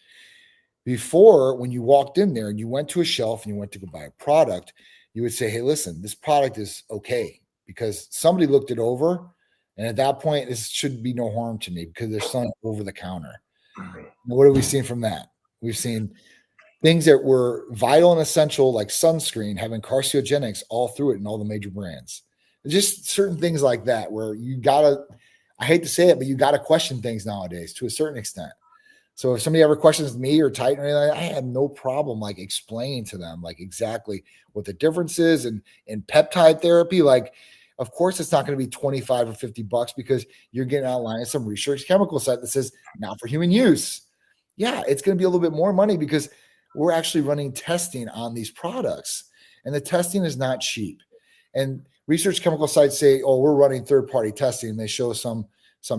Before, when you walked in there and you went to a shelf and you went to go buy a product, you would say, hey, listen, this product is okay because somebody looked it over. And at that point, this should be no harm to me because there's something over the counter. Now, what have we seen from that? We've seen things that were vital and essential, like sunscreen, having carcinogenics all through it in all the major brands. Just certain things like that where you I hate to say it, but you got to question things nowadays to a certain extent. So if somebody ever questions me or Titan or anything, I have no problem like explaining to them like exactly what the difference is. And in peptide therapy, like, of course, it's not going to be $25 or $50 because you're getting online at some research chemical site that says not for human use. Yeah, it's going to be a little bit more money because we're actually running testing on these products, and the testing is not cheap. And research chemical sites say, "Oh, we're running third-party testing," and they show some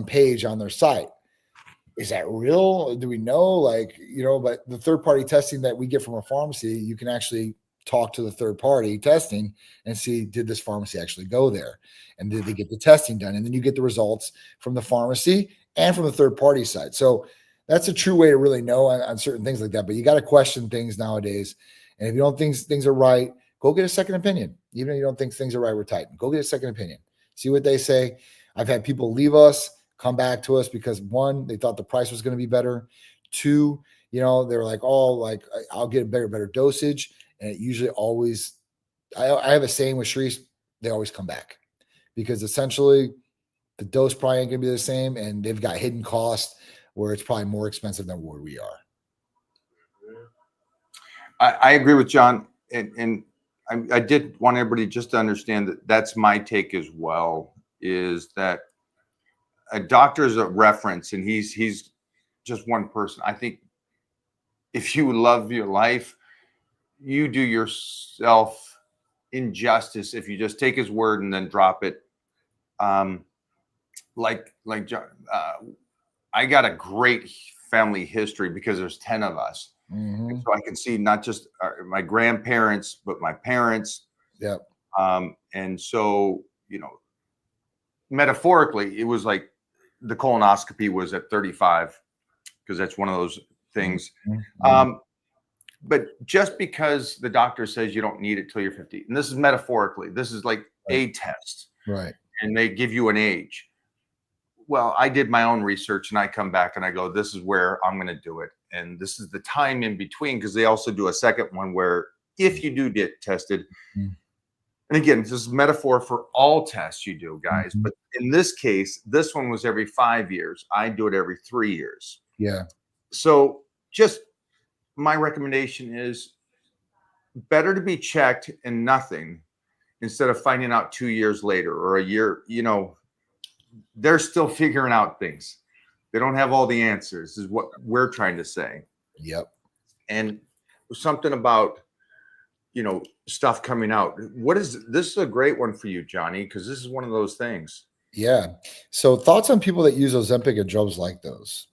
page on their site. Is that real? Do we know? But the third-party testing that we get from a pharmacy, you can actually talk to the third-party testing and see, did this pharmacy actually go there? And did they get the testing done? And then you get the results from the pharmacy and from the third-party side. So that's a true way to really know on certain things like that. But you got to question things nowadays. And if you don't think things are right, go get a second opinion. Even if you don't think things are right with Titan, go get a second opinion. See what they say. I've had people leave us, come back to us because one, they thought the price was going to be better. Two, they were like, oh, like I'll get a better dosage. And it usually always, I have a saying with Sharice, they always come back because essentially the dose probably ain't going to be the same. And they've got hidden costs where it's probably more expensive than where we are. I agree with John. And I did want everybody just to understand that that's my take as well, is that a doctor is a reference and he's just one person. I think if you love your life, you do yourself injustice if you just take his word and then drop it. Like John, I got a great family history because there's 10 of us. Mm-hmm. So I can see not just my grandparents, but my parents. Yep. And so, metaphorically, it was like the colonoscopy was at 35 because that's one of those things. Mm-hmm. But just because the doctor says you don't need it till you're 50, and this is metaphorically, this is like a test, right? And they give you an age. Well, I did my own research and I come back and I go, this is where I'm going to do it. And this is the time in between, because they also do a second one where if you do get tested, mm-hmm. And again, this is metaphor for all tests you do, guys. Mm-hmm. But in this case, this one was every 5 years. I do it every 3 years. Yeah. So just my recommendation is better to be checked and nothing instead of finding out 2 years later or a year. They're still figuring out things. They don't have all the answers, is what we're trying to say. Yep. And something about, stuff coming out. This is a great one for you, Johnny, because this is one of those things. Yeah. So thoughts on people that use Ozempic and drugs like those?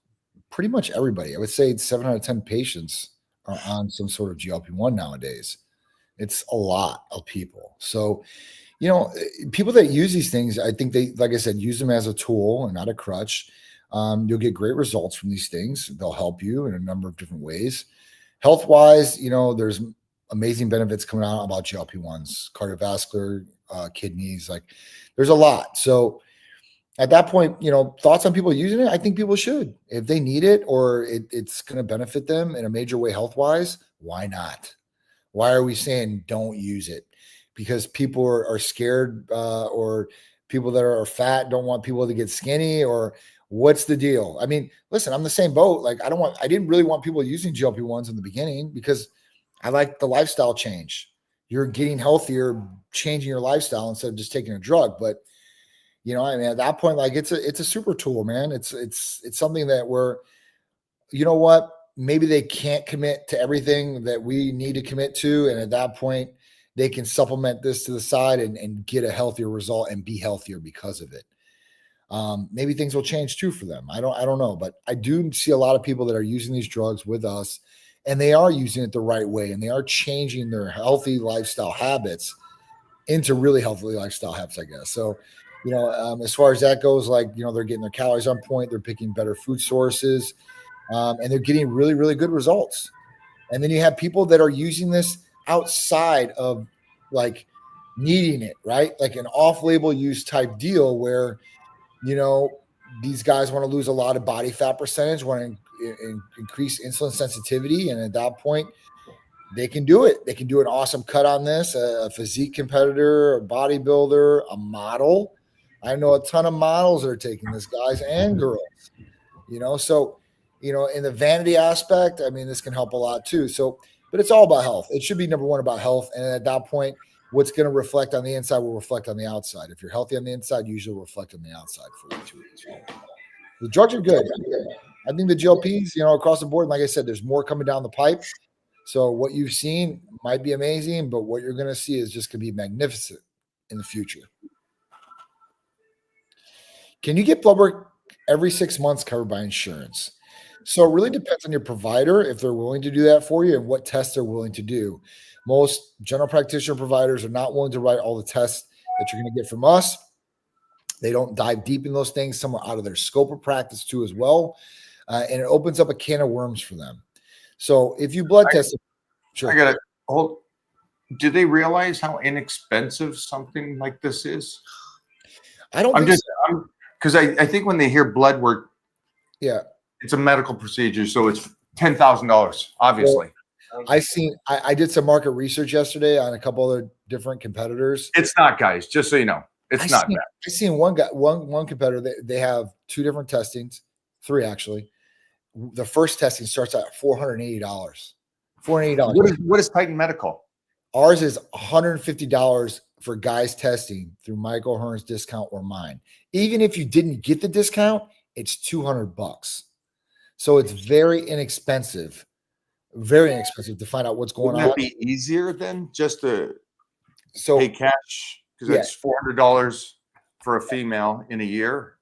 Pretty much everybody. I would say 7 out of 10 patients are on some sort of GLP-1 nowadays. It's a lot of people. So, people that use these things, I think they, like I said, use them as a tool and not a crutch. You'll get great results from these things. They'll help you in a number of different ways. Health-wise, there's amazing benefits coming out about GLP-1s, cardiovascular, kidneys, like there's a lot. So at that point, thoughts on people using it? I think people should. If they need it or it's going to benefit them in a major way health-wise, why not? Why are we saying don't use it? Because people are scared or people that are fat don't want people to get skinny, or what's the deal? I mean, listen, I'm the same boat. Like I didn't really want people using GLP-1s in the beginning because I like the lifestyle change. You're getting healthier, changing your lifestyle instead of just taking a drug. But I mean, at that point, like it's a super tool, man. It's something that you know what? Maybe they can't commit to everything that we need to commit to. And at that point, they can supplement this to the side and get a healthier result and be healthier because of it. Maybe things will change too for them. I don't know, but I do see a lot of people that are using these drugs with us, and they are using it the right way, and they are changing their healthy lifestyle habits into really healthy lifestyle habits, I guess. So, as far as that goes, like, they're getting their calories on point, they're picking better food sources, and they're getting really, really good results. And then you have people that are using this outside of like needing it, right? Like an off-label use type deal where, these guys want to lose a lot of body fat percentage, want to increase insulin sensitivity. And at that point, they can do it. They can do an awesome cut on this, a physique competitor, a bodybuilder, a model. I know a ton of models that are taking this, guys and girls, so, in the vanity aspect, I mean, this can help a lot too. So, but it's all about health. It should be number one about health. And at that point, what's going to reflect on the inside will reflect on the outside. If you're healthy on the inside, usually will reflect on the outside for you too. The drugs are good. I think the GLPs, across the board, like I said, there's more coming down the pipe. So what you've seen might be amazing, but what you're going to see is just going to be magnificent in the future. Can you get blood work every 6 months covered by insurance? So it really depends on your provider if they're willing to do that for you and what tests they're willing to do. Most general practitioner providers are not willing to write all the tests that you're going to get from us. They don't dive deep in those things. Some are out of their scope of practice too as well. And it opens up a can of worms for them. So if you blood test, sure. I got to hold. Do they realize how inexpensive something like this is? I don't think so. Because I think when they hear blood work, yeah, it's a medical procedure, so it's $10,000, obviously. Well, I did some market research yesterday on a couple other different competitors. It's not, guys, just so you know. It's not that. I seen one competitor, they have 2 different testings, 3 actually. The first testing starts at $480. $480. What is Titan Medical? Ours is $150 for guys testing through Michael Hearn's discount or mine. Even if you didn't get the discount, it's $200. So it's very inexpensive to find out what's going on. Would it be easier then just to pay cash? Because it's $400 for a female in a year.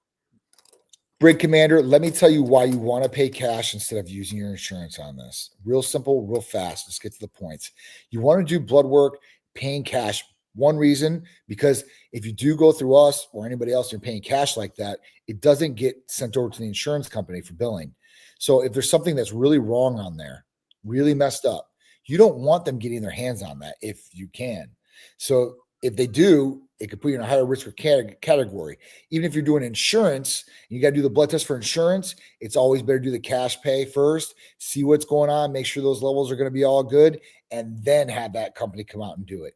Brig Commander, let me tell you why you want to pay cash instead of using your insurance on this. Real simple, real fast. Let's get to the points. You want to do blood work, paying cash. One reason, because if you do go through us or anybody else, you're paying cash like that, it doesn't get sent over to the insurance company for billing. So if there's something that's really wrong on there, really messed up, you don't want them getting their hands on that if you can. So if they do, it could put you in a higher risk category. Even if you're doing insurance, and you got to do the blood test for insurance, it's always better to do the cash pay first, see what's going on, make sure those levels are going to be all good, and then have that company come out and do it.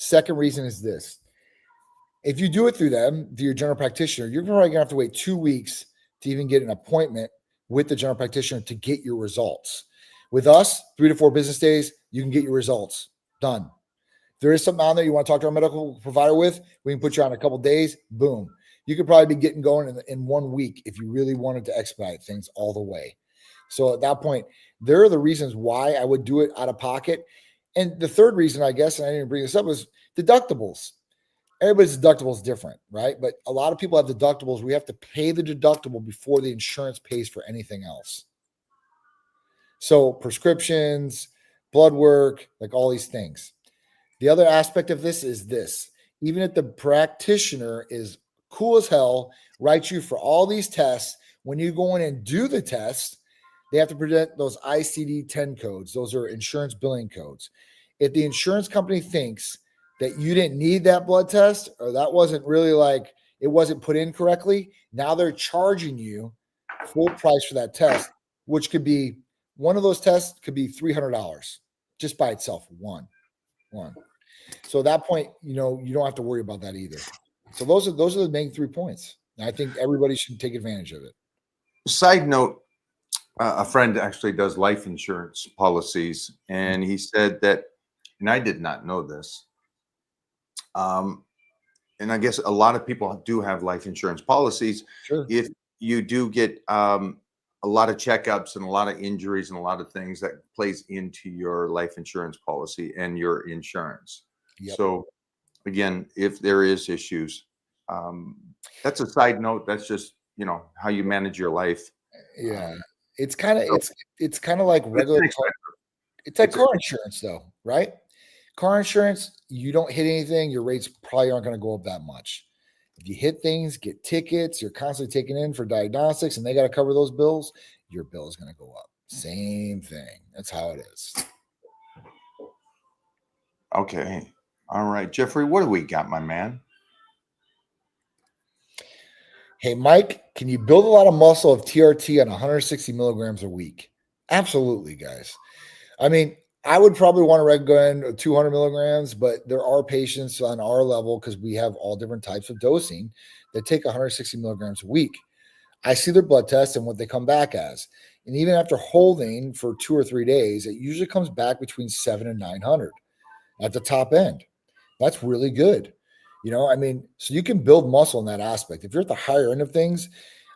Second reason is this. If you do it through them, through your general practitioner, you're probably going to have to wait 2 weeks to even get an appointment with the general practitioner to get your results. With us, 3 to 4 business days, you can get your results done. If there is something on there you want to talk to our medical provider with, we can put you on a couple of days. Boom. You could probably be getting going in 1 week if you really wanted to expedite things all the way. So at that point, there are the reasons why I would do it out of pocket. And the third reason, I guess, and I didn't bring this up, was deductibles. Everybody's deductible is different, right? But a lot of people have deductibles. We have to pay the deductible before the insurance pays for anything else. So prescriptions, blood work, like all these things. The other aspect of this is this. Even if the practitioner is cool as hell, writes you for all these tests, when you go in and do the test, they have to present those ICD-10 codes. Those are insurance billing codes. if the insurance company thinks that you didn't need that blood test, or that wasn't really like, it wasn't put in correctly, now they're charging you full price for that test, which could be, one of those tests could be $300 just by itself. One. So at that point, you don't have to worry about that either. So those are the main 3 points. And I think everybody should take advantage of it. Side note, a friend actually does life insurance policies, and he said that, and I did not know this, and I guess a lot of people do have life insurance policies. Sure. If you do get a lot of checkups and a lot of injuries and a lot of things, that plays into your life insurance policy and your insurance. Yep. So again, if there is issues, that's a side note. That's just, how you manage your life. Yeah. It's kind of like regular car. It's like car insurance though, right? Car insurance, you don't hit anything, your rates probably aren't going to go up that much. If you hit things, get tickets, you're constantly taken in for diagnostics and they got to cover those bills, your bill is going to go up. Same thing. That's how it is. Okay. All right. Jeffrey, what do we got, my man? Hey, Mike, can you build a lot of muscle of TRT on 160 milligrams a week? Absolutely, guys. I mean, I would probably want to recommend 200 milligrams, but there are patients on our level, because we have all different types of dosing, that take 160 milligrams a week. I see their blood test and what they come back as. And even after holding for 2 or 3 days, it usually comes back between 700 and 900 at the top end. That's really good. So you can build muscle in that aspect. If you're at the higher end of things,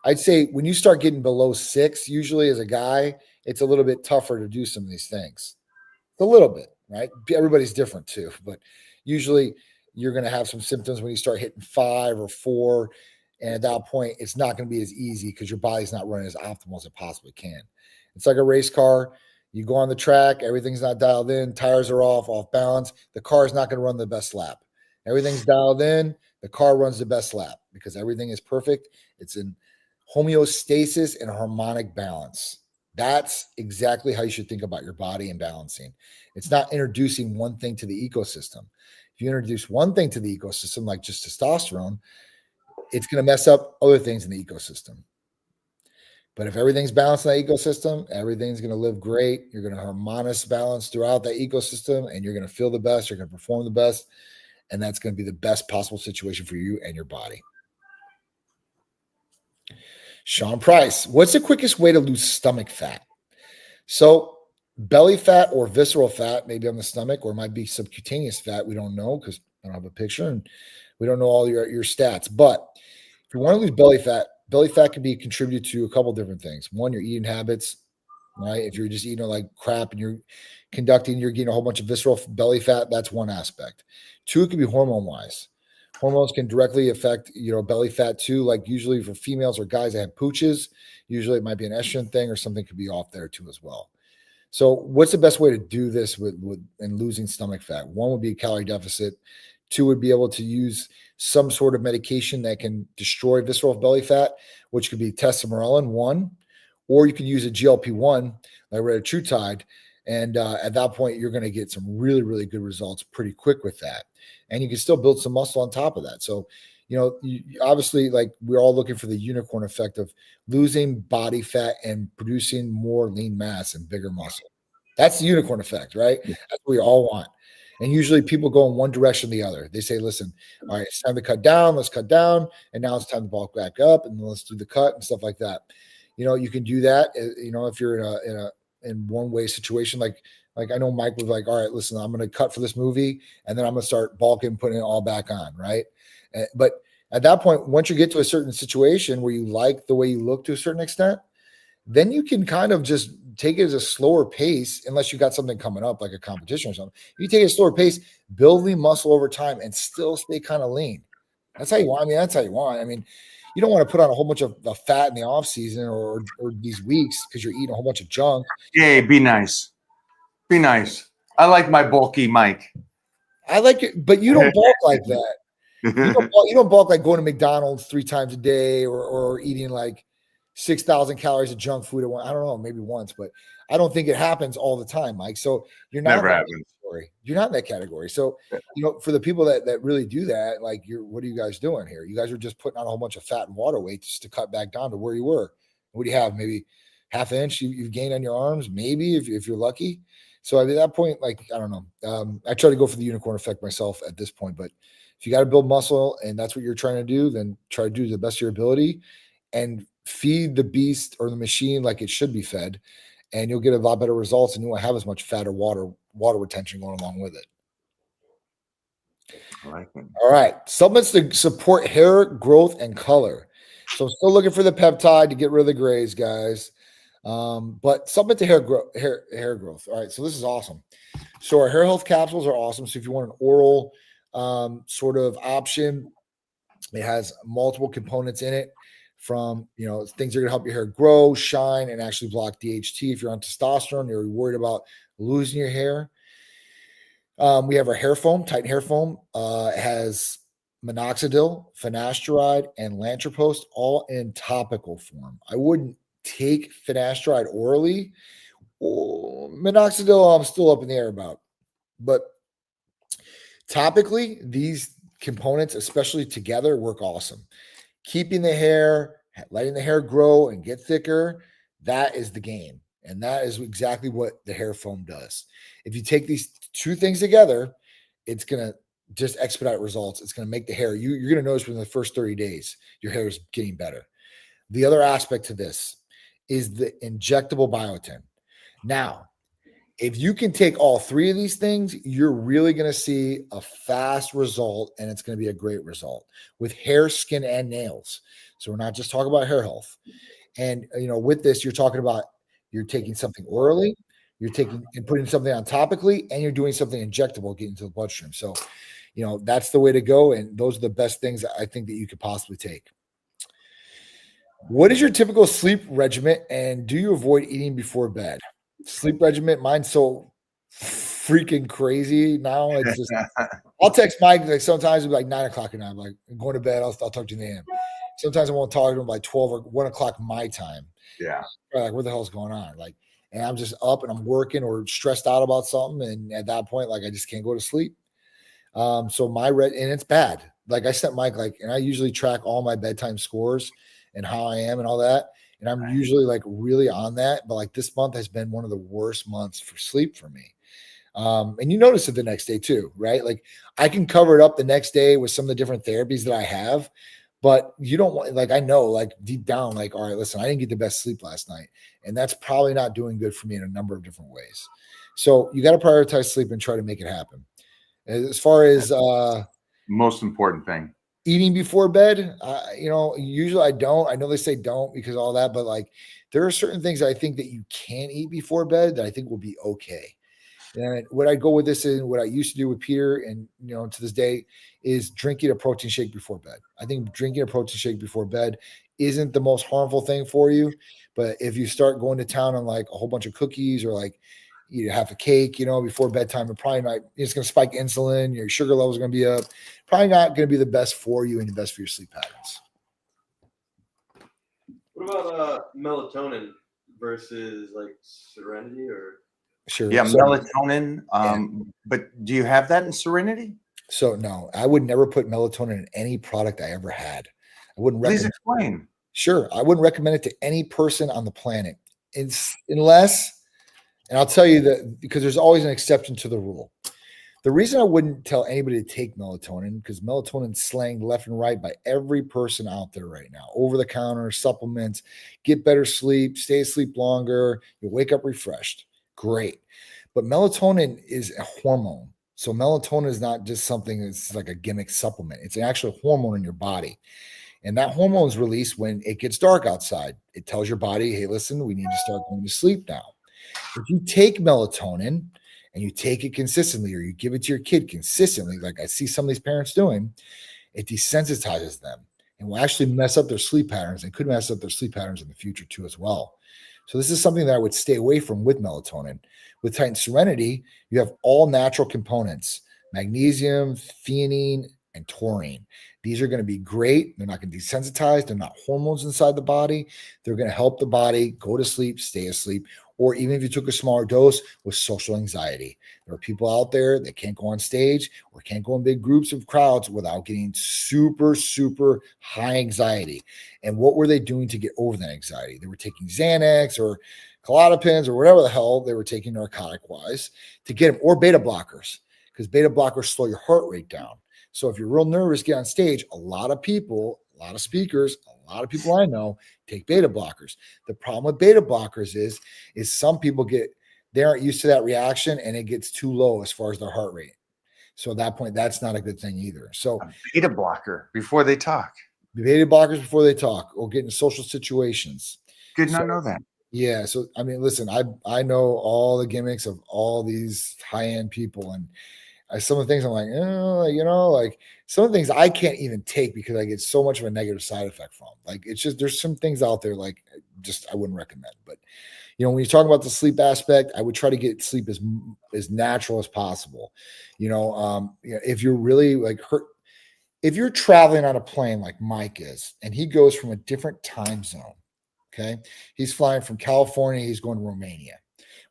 I'd say when you start getting below 6, usually as a guy, it's a little bit tougher to do some of these things. A little bit, right? Everybody's different too, but usually you're going to have some symptoms when you start hitting 5 or 4. And at that point, it's not going to be as easy because your body's not running as optimal as it possibly can. It's like a race car. You go on the track, everything's not dialed in, tires are off balance. The car is not going to run the best lap. Everything's dialed in, the car runs the best lap because everything is perfect. It's in homeostasis and harmonic balance. That's exactly how you should think about your body and balancing. It's not introducing one thing to the ecosystem. If you introduce one thing to the ecosystem, like just testosterone, it's going to mess up other things in the ecosystem. But if everything's balanced in that ecosystem, everything's going to live great. You're going to harmonious balance throughout that ecosystem, and you're going to feel the best. You're going to perform the best. And that's going to be the best possible situation for you and your body. Sean Price, what's the quickest way to lose stomach fat? So belly fat or visceral fat, maybe on the stomach, or it might be subcutaneous fat. We don't know because I don't have a picture and we don't know all your stats. But if you want to lose belly fat can be contributed to a couple different things. One, your eating habits, right? If you're just eating like crap and you're getting a whole bunch of visceral belly fat, that's one aspect. 2, it could be hormone-wise. Hormones can directly affect, belly fat too. Like usually for females or guys that have pooches, usually it might be an estrogen thing or something could be off there too as well. So what's the best way to do this with losing stomach fat? 1 would be a calorie deficit. 2 would be able to use some sort of medication that can destroy visceral belly fat, which could be testosterone 1, or you can use a GLP-1 like retatrutide. And at that point, you're going to get some really, really good results pretty quick with that. And you can still build some muscle on top of that. So, obviously, like we're all looking for the unicorn effect of losing body fat and producing more lean mass and bigger muscle. That's the unicorn effect, right? Yeah. That's what we all want. And usually people go in one direction or the other. They say, listen, all right, it's time to cut down. Let's cut down. And now it's time to bulk back up and let's do the cut and stuff like that. You can do that, if you're in one way situation, like I know Mike was like, all right, listen, I'm going to cut for this movie and then I'm going to start bulking, putting it all back on. Right. But at that point, once you get to a certain situation where you like the way you look to a certain extent, then you can kind of just take it as a slower pace, unless you got something coming up like a competition or something. You take it at a slower pace, building muscle over time and still stay kind of lean. That's how you want. That's how you want. You don't want to put on a whole bunch of fat in the off season or these weeks because you're eating a whole bunch of junk. Hey, be nice. Be nice. I like my bulky Mike. I like it, but you don't bulk like that. You don't bulk like going to McDonald's 3 times a day or eating like 6,000 calories of junk food at one. I don't know, maybe once, but I don't think it happens all the time, Mike. So you're not Never happens. category. You're not in that category. So, for the people that really do that, like, what are you guys doing here? You guys are just putting on a whole bunch of fat and water weight just to cut back down to where you were. What do you have? Maybe half inch you've gained on your arms, maybe if you're lucky. So at that point, like, I don't know. I try to go for the unicorn effect myself at this point, but if you got to build muscle and that's what you're trying to do, then try to do the best of your ability and feed the beast or the machine like it should be fed, and you'll get a lot better results, and you won't have as much fat or water retention going along with it. I like it. All right, supplements to support hair growth and color. So I'm still looking for the peptide to get rid of the grays, guys. But supplement to hair growth. All right, so this is awesome. So our hair health capsules are awesome. So if you want an oral sort of option, it has multiple components in it, from things that are going to help your hair grow, shine, and actually block DHT. If you're on testosterone, you're worried about losing your hair. We have our hair foam, Titan hair foam. It has minoxidil, finasteride, and lantropost, all in topical form. I wouldn't take finasteride orally. Minoxidil, I'm still up in the air about. But topically, these components, especially together, work awesome. Keeping the hair, letting the hair grow and get thicker, that is the game. And that is exactly what the hair foam does. If you take these two things together, it's going to just expedite results. It's going to make the hair, you're going to notice within the first 30 days, your hair is getting better. The other aspect to this is the injectable biotin. Now, if you can take all three of these things, you're really going to see a fast result, and it's going to be a great result with hair, skin, and nails. So we're not just talking about hair health. And, with this, you're talking about you're taking something orally, you're taking and putting something on topically, and you're doing something injectable, getting to the bloodstream. So, that's the way to go. And those are the best things I think that you could possibly take. What is your typical sleep regimen, and do you avoid eating before bed? Sleep regimen, mine's so freaking crazy now. It's just, I'll text Mike, like, sometimes it'll be like 9 o'clock at night. I'm like, I'm going to bed. I'll talk to you in the AM. Sometimes I won't talk to him by 12 or 1 o'clock my time. Yeah. Like, what the hell's going on? Like, and I'm just up and I'm working or stressed out about something. And at that point, like, I just can't go to sleep. So and it's bad. Like, I sent Mike, like, and I usually track all my bedtime scores and how I am and all that. And I'm usually like really on that. But like, this month has been one of the worst months for sleep for me. And you notice it the next day too, right? Like, I can cover it up the next day with some of the different therapies that I have, but you don't want, like, I know, like, deep down, like, all right, listen, I didn't get the best sleep last night, and that's probably not doing good for me in a number of different ways. So you got to prioritize sleep and try to make it happen. As far as most important thing, eating before bed, usually I don't. I know they say don't because of all that, but like, there are certain things I think that you can eat before bed that I think will be okay. And what I go with this and what I used to do with Peter, and to this day, is drinking a protein shake before bed. I think drinking a protein shake before bed isn't the most harmful thing for you, but if you start going to town on like a whole bunch of cookies or like eat half a cake, before bedtime, it's going to spike insulin. Your sugar levels are going to be up. Probably not going to be the best for you and the best for your sleep patterns. What about melatonin versus like Serenity or? Sure. Yeah, so, melatonin. But do you have that in Serenity? So no, I would never put melatonin in any product I ever had. I wouldn't Please recommend. explain. Sure, I wouldn't recommend it to any person on the planet, unless, and I'll tell you that because there's always an exception to the rule. The reason I wouldn't tell anybody to take melatonin, because melatonin's slanged left and right by every person out there right now. Over the counter, supplements, get better sleep, stay asleep longer, you wake up refreshed. Great. But melatonin is a hormone. So melatonin is not just something that's like a gimmick supplement. It's an actual hormone in your body. And that hormone is released when it gets dark outside. It tells your body, hey, listen, we need to start going to sleep now. If you take melatonin and you take it consistently, or you give it to your kid consistently, like I see some of these parents doing, it desensitizes them and will actually mess up their sleep patterns, and could mess up their sleep patterns in the future too as well. So this is something that I would stay away from with melatonin. With Titan Serenity, you have all natural components: magnesium, theanine, and taurine. These are going to be great. They're not going to desensitize. They're not hormones inside the body. They're going to help the body go to sleep, stay asleep, or even if you took a smaller dose, was social anxiety. There are people out there that can't go on stage or can't go in big groups of crowds without getting super, super high anxiety. And what were they doing to get over that anxiety? They were taking Xanax or Klonopins or whatever the hell they were taking narcotic wise to get them, or beta blockers, because beta blockers slow your heart rate down. So if you're real nervous, get on stage, a lot of people, a lot of speakers, a lot of people I know take beta blockers. The problem with beta blockers is some people they aren't used to that reaction and it gets too low as far as their heart rate. So at that point, that's not a good thing either. So A beta blocker before they talk. beta blockers before they talk or get in social situations. Did not know that. Yeah. So, I mean, listen, I know all the gimmicks of all these high-end people, and some of the things I'm like, like some of the things I can't even take because I get so much of a negative side effect from. Like, it's just, there's some things out there, like, just, I wouldn't recommend. But, when you talk about the sleep aspect, I would try to get sleep as natural as possible. If you're really like hurt, if you're traveling on a plane like Mike is, and he goes from a different time zone, okay, he's flying from California, he's going to Romania.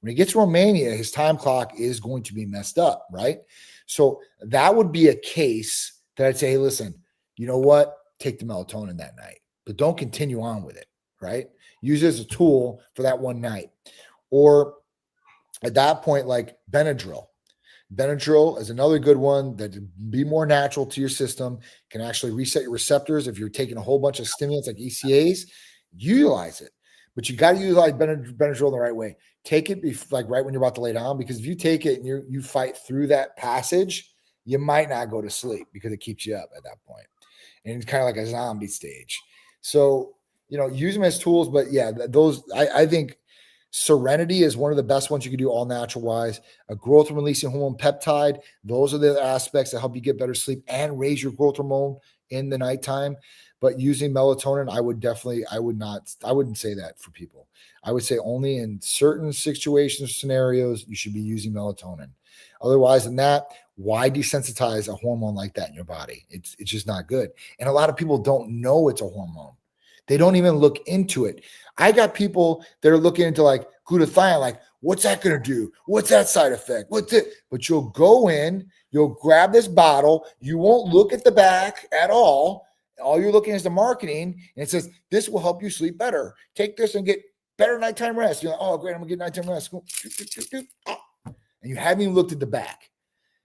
When he gets to Romania, his time clock is going to be messed up, right? So that would be a case that I'd say, hey, listen, you know what? Take the melatonin that night, but don't continue on with it, right? Use it as a tool for that one night. Or at that point, like Benadryl. Benadryl is another good one that be more natural to your system, can actually reset your receptors. If you're taking a whole bunch of stimulants like ECAs, utilize it. But you got to utilize Benadryl the right way. Take it like right when you're about to lay down, because if you take it and you fight through that passage, you might not go to sleep because it keeps you up at that point. And it's kind of like a zombie stage. So, use them as tools. But yeah, those, I think Serenity is one of the best ones you can do all natural wise. A growth releasing hormone peptide. Those are the aspects that help you get better sleep and raise your growth hormone in the nighttime. But using melatonin, I wouldn't say that for people. I would say only in certain situations, scenarios, you should be using melatonin. Otherwise than that, why desensitize a hormone like that in your body? It's just not good. And a lot of people don't know it's a hormone. They don't even look into it. I got people that are looking into like glutathione, like, what's that going to do? What's that side effect? What's it? But you'll go in, you'll grab this bottle, you won't look at the back at all. All you're looking is the marketing, and it says, this will help you sleep better. Take this and get better nighttime rest. You're like, oh, great, I'm going to get nighttime rest. And you haven't even looked at the back.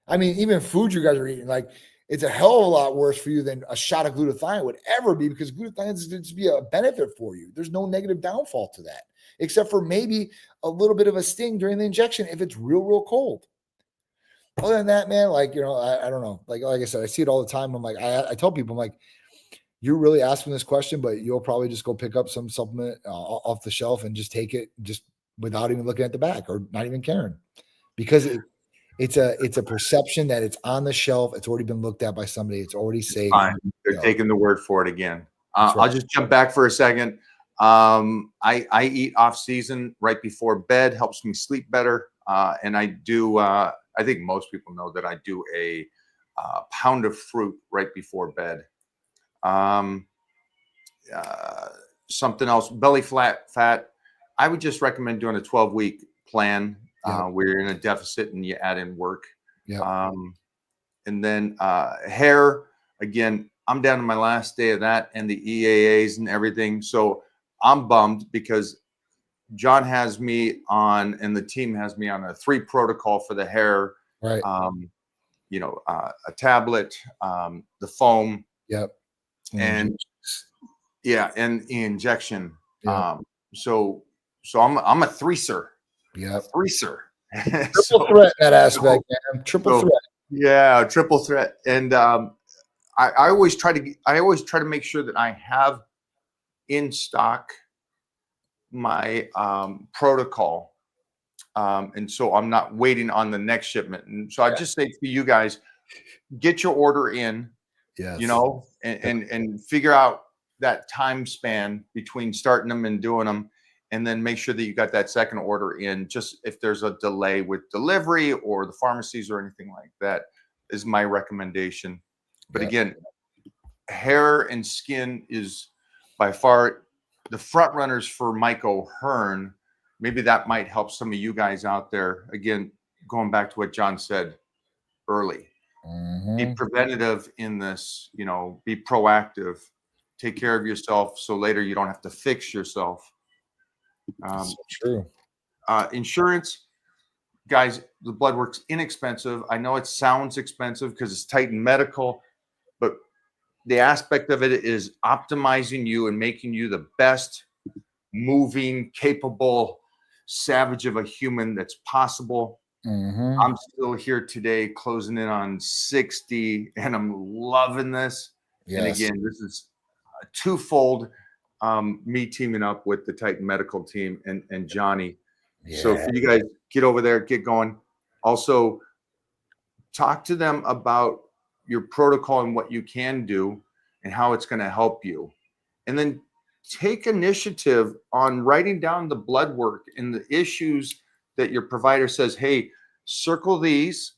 I mean, even food you guys are eating, like, it's a hell of a lot worse for you than a shot of glutathione would ever be, because glutathione is to be a benefit for you. There's no negative downfall to that, except for maybe a little bit of a sting during the injection if it's real, real cold. Other than that, man, like, I don't know. Like I said, I see it all the time. I'm like, I tell people, I'm like, you're really asking this question, but you'll probably just go pick up some supplement off the shelf and just take it just without even looking at the back or not even caring, because it's a perception that it's on the shelf. It's already been looked at by somebody. It's already safe. Fine. They're taking the word for it again. Right. I'll just jump back for a second. I eat off season right before bed, helps me sleep better. And I do, I think most people know that I do a pound of fruit right before bed. Something else, belly fat. I would just recommend doing a 12-week plan where you're in a deficit and you add in work. Yeah. And then hair, again, I'm down to my last day of that and the EAAs and everything. So I'm bummed because John has me on, and the team has me on a 3 protocol for the hair. Right. A tablet, the foam. Yep. And and the injection. Yep. So I'm a threeser. Yep. Threeser. Triple threat in that aspect, man. Triple threat. Yeah, triple threat. And I always try to make sure that I have in stock my protocol. And so I'm not waiting on the next shipment. And so I just say to you guys, get your order in. Yes. And figure out that time span between starting them and doing them, and then make sure that you got that second order in, just if there's a delay with delivery or the pharmacies or anything like that, is my recommendation. But again, hair and skin is by far the front runners for Mike O'Hearn maybe that might help some of you guys out there. Again, going back to what John said early, be preventative in this, you know, be proactive, take care of yourself so later you don't have to fix yourself. That's so true. Insurance, guys, the blood work's inexpensive. I know it sounds expensive because it's Titan Medical, but the aspect of it is optimizing you and making you the best moving, capable savage of a human that's possible. I'm still here today, closing in on 60, and I'm loving this. Yes. And again, this is a twofold, me teaming up with the Titan Medical team and Johnny. Yeah. So for you guys, get over there, get going. Also, talk to them about your protocol and what you can do and how it's going to help you. And then take initiative on writing down the blood work and the issues that your provider says, hey, circle these,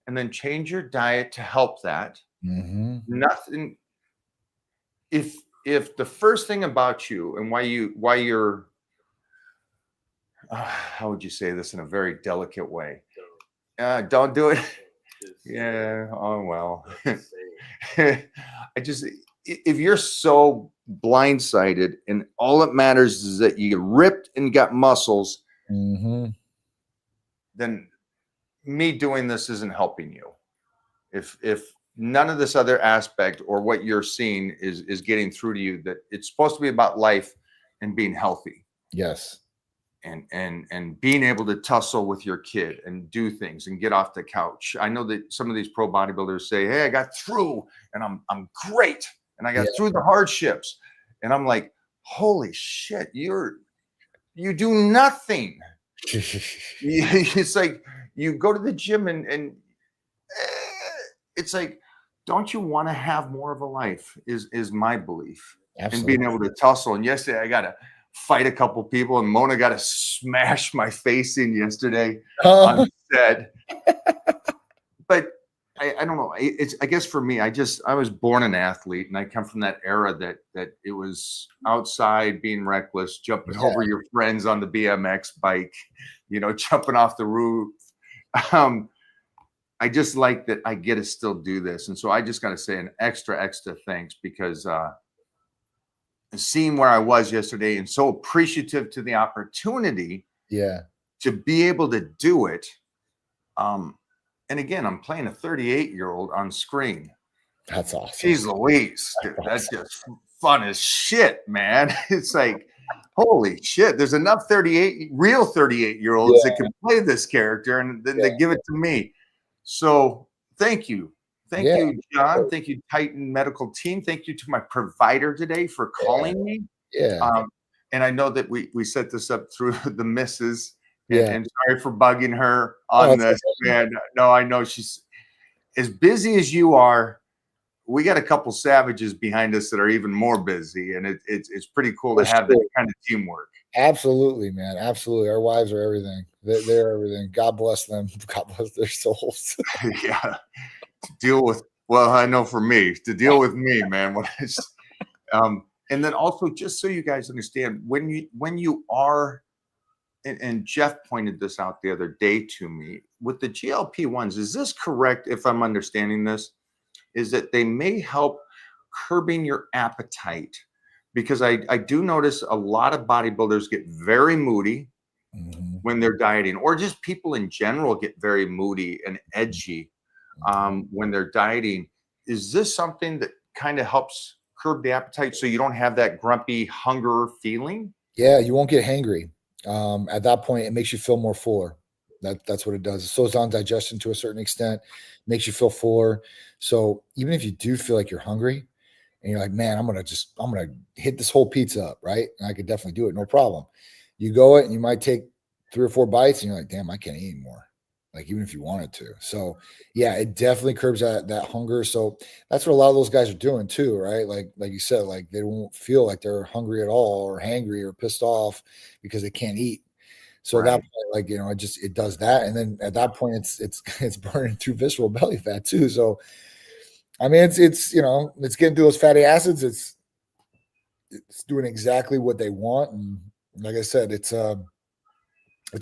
and then change your diet to help that. Nothing. If the first thing about you and why you're how would you say this in a very delicate way? Don't do it. Yeah. Oh, well. If you're so blindsided and all that matters is that you get ripped and got muscles, then me doing this isn't helping you. If none of this other aspect or what you're seeing is getting through to you, that it's supposed to be about life and being healthy. Yes. And being able to tussle with your kid and do things and get off the couch. I know that some of these pro bodybuilders say, hey, I got through and I'm great. And I got through the hardships. And I'm like, holy shit, you do nothing. It's like you go to the gym and it's like, don't you want to have more of a life is my belief. Absolutely. And being able to tussle. And yesterday I got to fight a couple people, and Mona got to smash my face in yesterday on set. But I don't know. I guess for me, I was born an athlete, and I come from that era that it was outside being reckless, jumping over your friends on the BMX bike, you know, jumping off the roof. I just like that I get to still do this. And so I just got to say an extra thanks, because seeing where I was yesterday and so appreciative to the opportunity to be able to do it. And again, I'm playing a 38-year-old on screen. That's awesome. Jeez Louise. That's just fun as shit, man. It's like, holy shit. There's enough real 38-year-olds that can play this character, and then they give it to me. So thank you. Thank you, John. Thank you, Titan Medical team. Thank you to my provider today for calling me. And I know that we set this up through the missus. And sorry for bugging her on this, man. No, I know she's as busy as you are. We got a couple savages behind us that are even more busy, and it's pretty cool to have that kind of teamwork. Absolutely, man. Absolutely. Our wives are everything. They're everything. God bless them. God bless their souls. To deal with, well, I know for me, to deal with me, man. And then also, just so you guys understand, when you are, and Jeff pointed this out the other day to me, with the GLP-1s, is this correct if I'm understanding this? Is that they may help curbing your appetite? Because I do notice a lot of bodybuilders get very moody when they're dieting, or just people in general get very moody and edgy when they're dieting. Is this something that kind of helps curb the appetite so you don't have that grumpy hunger feeling? Yeah, you won't get hangry. At that point, it makes you feel more fuller. That's what it does. It slows down digestion to a certain extent, makes you feel fuller. So even if you do feel like you're hungry and you're like, man, I'm gonna hit this whole pizza up, right? And I could definitely do it, no problem. You go it and you might take 3 or 4 bites and you're like, damn, I can't eat anymore. Like, even if you wanted to. So yeah, it definitely curbs that hunger. So that's what a lot of those guys are doing too, right? Like you said, like they won't feel like they're hungry at all, or hangry, or pissed off because they can't eat. So at that point, like, you know, it does that. And then at that point, it's burning through visceral belly fat too. So I mean, it's you know, it's getting through those fatty acids. It's doing exactly what they want. And like I said, it's a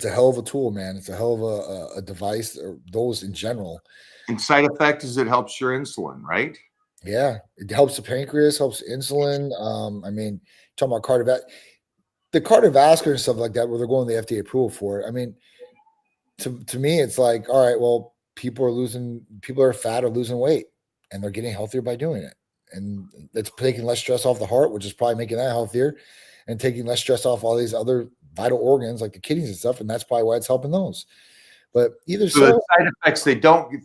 hell of a tool, man. It's a hell of a device, or those in general. And side effect is it helps your insulin, right? Yeah, it helps the pancreas, helps insulin. I mean, talking about the cardiovascular and stuff like that, where they're going the FDA approval for it. I mean, to me, it's like, all right, well, people are fat or losing weight, and they're getting healthier by doing it. And it's taking less stress off the heart, which is probably making that healthier, and taking less stress off all these other vital organs like the kidneys and stuff. And that's probably why it's helping those. But either So the side effects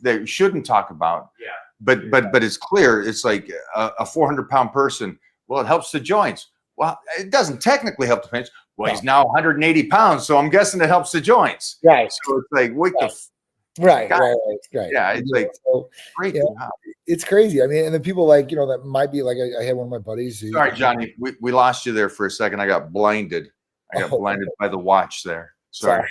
they shouldn't talk about. Yeah. But it's clear. It's like a 400-pound person. Well, it helps the joints. Well, it doesn't technically help the joints. Well, he's now 180 pounds, so I'm guessing it helps the joints. Right. So it's like, wait, right. Yeah, it's like great. You know, it's crazy. I mean, and the people like, that might be like, I had one of my buddies. Sorry, Johnny, we lost you there for a second. I got blinded. Blinded by the watch there. Sorry.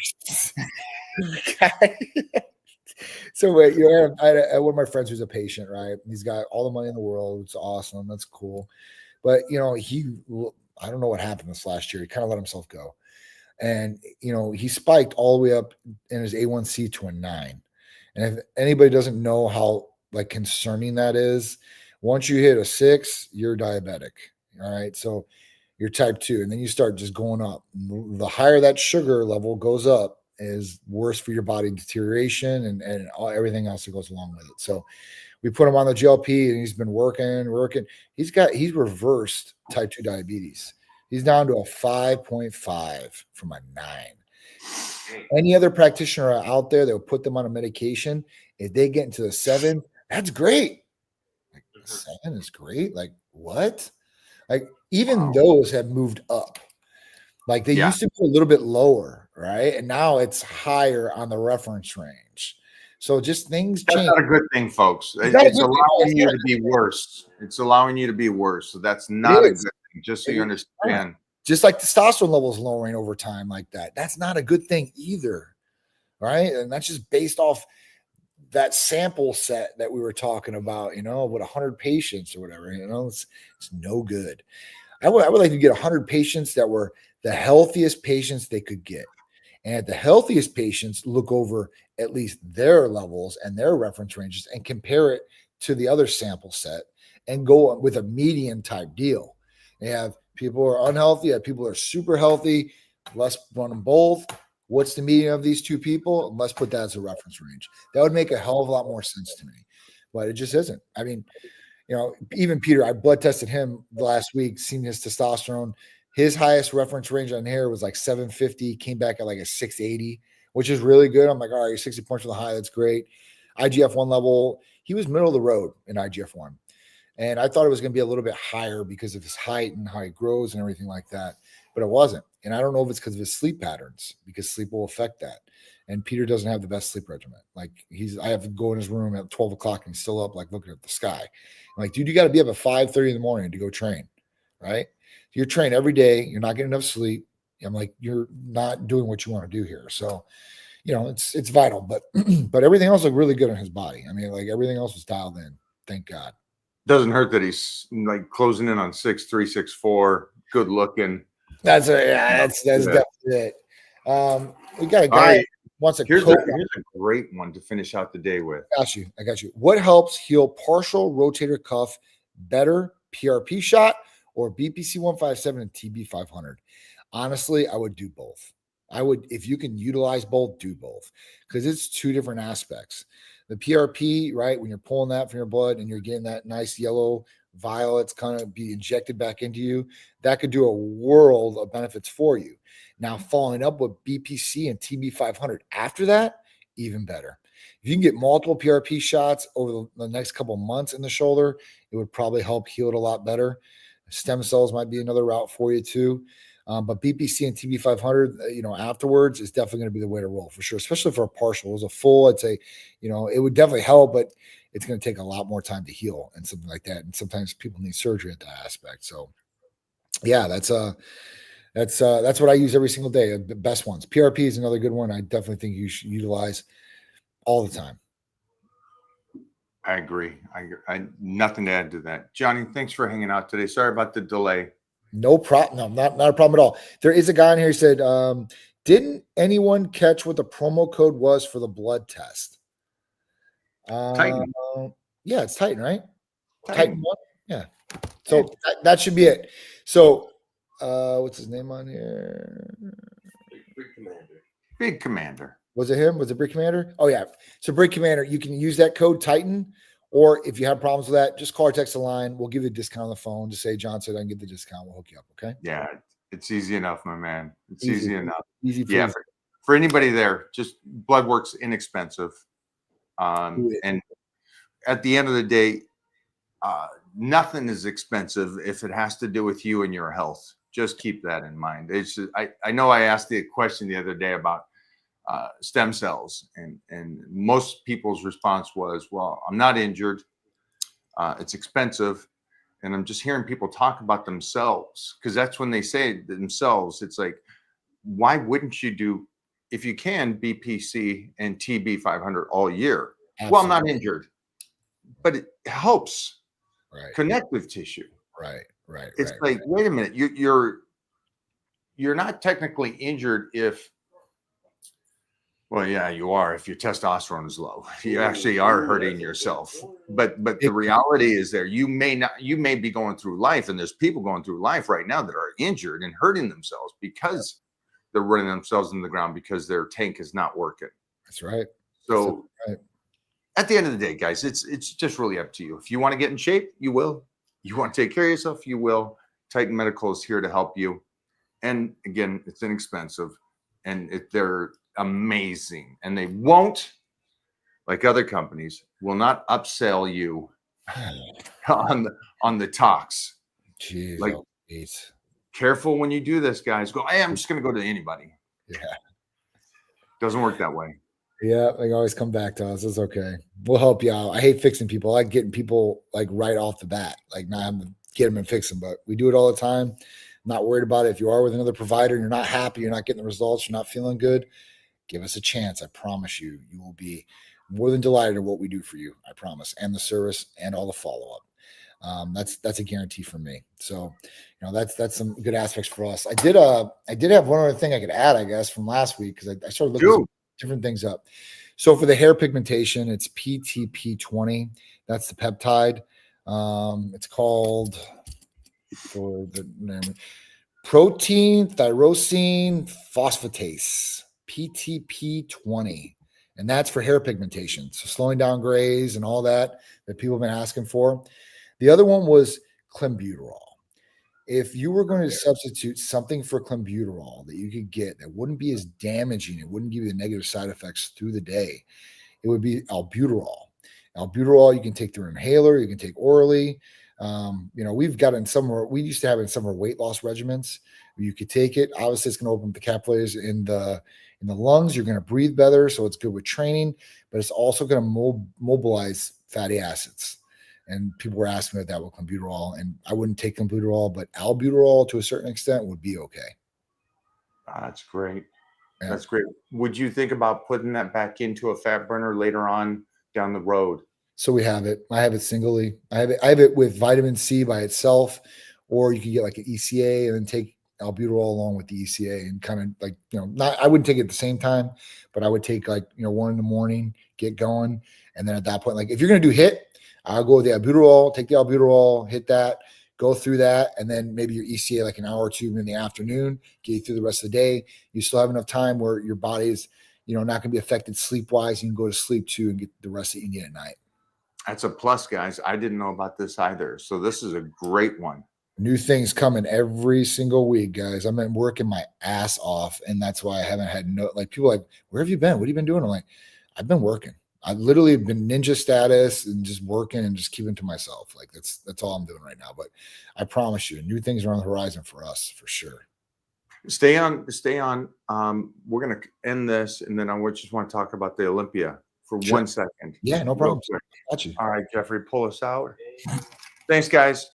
So wait, I had one of my friends who's a patient, right? He's got all the money in the world. It's awesome. That's cool. But I don't know what happened this last year. He kind of let himself go. And, he spiked all the way up in his A1C to a 9. And if anybody doesn't know how like concerning that is, once you hit a 6, you're diabetic. All right. So you're type 2, and then you start just going up. The higher that sugar level goes up is worse for your body deterioration and everything else that goes along with it. So we put him on the GLP, and he's been working. He's reversed type 2 diabetes. He's down to a 5.5 from a 9. Any other practitioner out there that will put them on a medication, if they get into the 7, that's great. Like, 7 is great. Like, what? Like, even those have moved up. Like, they used to be a little bit lower, right? And now it's higher on the reference range. So just things change. That's not a good thing, folks. It's allowing you to be worse. It's allowing you to be worse. So that's not a good thing, just so you understand. Just like testosterone levels lowering over time like that. That's not a good thing either, right? And that's just based off that sample set that we were talking about, with 100 patients or whatever. It's no good. I would like to get 100 patients that were the healthiest patients they could get. And the healthiest patients look over at least their levels and their reference ranges and compare it to the other sample set and go with a median type deal. They have people who are unhealthy, you have people who are super healthy. Let's run them both. What's the median of these two people? Let's put that as a reference range. That would make a hell of a lot more sense to me, but it just isn't. I mean, even Peter, I blood tested him last week, seen his testosterone. His highest reference range on here was like 750, came back at like a 680, which is really good. I'm like, all right, you're 60 points from the high. That's great. IGF-1 level, he was middle of the road in IGF-1. And I thought it was going to be a little bit higher because of his height and how he grows and everything like that. But it wasn't. And I don't know if it's because of his sleep patterns, because sleep will affect that. And Peter doesn't have the best sleep regimen. Like I have to go in his room at 12 o'clock and he's still up, like looking at the sky. I'm like, dude, you got to be up at 5:30 in the morning to go train, right? You're trained every day. You're not getting enough sleep. I'm like, you're not doing what you want to do here. So, it's vital, but but everything else looked really good on his body. I mean, like everything else was dialed in. Thank God. Doesn't hurt that he's like closing in on 6'3", 6'4", good looking. That's definitely it. We got a guy who wants a here's a great one to finish out the day with. I got you. What helps heal partial rotator cuff better, PRP shot or BPC 157 and TB 500? Honestly, I would do both. If you can utilize both, do both, because it's two different aspects. The PRP, right, when you're pulling that from your blood and you're getting that nice yellow vial, it's kind of be injected back into you. That could do a world of benefits for you. Now, following up with BPC and TB 500 after that, even better. If you can get multiple PRP shots over the next couple of months in the shoulder, it would probably help heal it a lot better. Stem cells might be another route for you too. But BPC and TB 500, afterwards is definitely going to be the way to roll for sure, especially for a partial. As a full, I'd say, it would definitely help, but it's going to take a lot more time to heal and something like that. And sometimes people need surgery at that aspect. So, yeah, that's what I use every single day. The best ones. PRP is another good one. I definitely think you should utilize all the time. I agree. I nothing to add to that. Johnny, thanks for hanging out today. Sorry about the delay. No problem. No, not a problem at all. There is a guy in here who said, didn't anyone catch what the promo code was for the blood test? Titan. Yeah, it's Titan, right? Titan. 1? Yeah. So that should be it. So what's his name on here? Big Commander. Big Commander. Was it him? Was it Brick Commander? Oh, yeah. So Brick Commander, you can use that code Titan, or if you have problems with that, just call or text the line. We'll give you a discount on the phone. Just say, John said I can get the discount. We'll hook you up, okay? Yeah, it's easy enough, my man. It's easy enough. Easy Yeah, for anybody there, just blood work's inexpensive. And at the end of the day, nothing is expensive if it has to do with you and your health. Just keep that in mind. It's just, I know I asked the question the other day about stem cells, and most people's response was, well, I'm not injured. It's expensive. And I'm just hearing people talk about themselves, because that's when they say themselves. It's like, why wouldn't you do, if you can, BPC and TB 500 all year? Absolutely. Well, I'm not injured, but it helps connective tissue. Right. It's like, wait a minute, you're not technically injured if, well, yeah, you are. If your testosterone is low, you actually are hurting yourself. But the reality is there, you may be going through life, and there's people going through life right now that are injured and hurting themselves because they're running themselves in the ground because their tank is not working. That's right. So at the end of the day, guys, it's just really up to you. If you want to get in shape, you will. You want to take care of yourself, you will. Titan Medical is here to help you. And again, it's inexpensive, and they're amazing, and they won't, like other companies, will not upsell you on the talks. Jeez, like, careful when you do this, guys. Go, hey, I'm just going to go to anybody. Yeah, doesn't work that way. Yeah, they always come back to us. It's okay. We'll help you out. I hate fixing people. I like getting people like right off the bat, like not having to get them and fix them, but we do it all the time. I'm not worried about it. If you are with another provider and you're not happy, you're not getting the results, you're not feeling good, give us a chance. I promise you, you will be more than delighted at what we do for you. I promise. And the service and all the follow-up. That's a guarantee for me. So, that's some good aspects for us. I did have one other thing I could add, I guess, from last week, because I started looking different things up. So for the hair pigmentation, it's PTP20. That's the peptide. It's called, for the name, protein tyrosine phosphatase, PTP20. And that's for hair pigmentation. So slowing down grays and all that people have been asking for. The other one was clenbuterol. If you were going to substitute something for clenbuterol that you could get that wouldn't be as damaging, it wouldn't give you the negative side effects through the day, it would be albuterol. Albuterol you can take through an inhaler, you can take orally. We've got we used to have it in some of our weight loss regimens. You could take it. Obviously, it's going to open up the capillaries in the lungs. You're going to breathe better, so it's good with training, but it's also going to mobilize fatty acids. And people were asking about that with clenbuterol, and I wouldn't take clenbuterol, but albuterol to a certain extent would be okay. That's great. Yeah. That's great. Would you think about putting that back into a fat burner later on down the road? So we have it. I have it singly. I have it with vitamin C by itself, or you could get like an ECA and then take albuterol along with the ECA and kind of like, I wouldn't take it at the same time, but I would take one in the morning, get going. And then at that point, like if you're going to do HIIT, I'll go with the albuterol, take the albuterol, hit that, go through that, and then maybe your ECA like an hour or two in the afternoon, get you through the rest of the day. You still have enough time where your body is, not going to be affected sleep-wise. You can go to sleep too and get the rest that you can get at night. That's a plus, guys. I didn't know about this either. So this is a great one. New things coming every single week, guys. I've been working my ass off, and that's why I haven't had people like, where have you been? What have you been doing? I'm like, I've been working. I've literally been ninja status and just working and just keeping to myself. Like that's all I'm doing right now. But I promise you, new things are on the horizon for us for sure. Stay on. We're going to end this, and then I just want to talk about the Olympia for 1 second. Yeah, no problem. Got you. All right, Jeffrey, pull us out. Thanks, guys.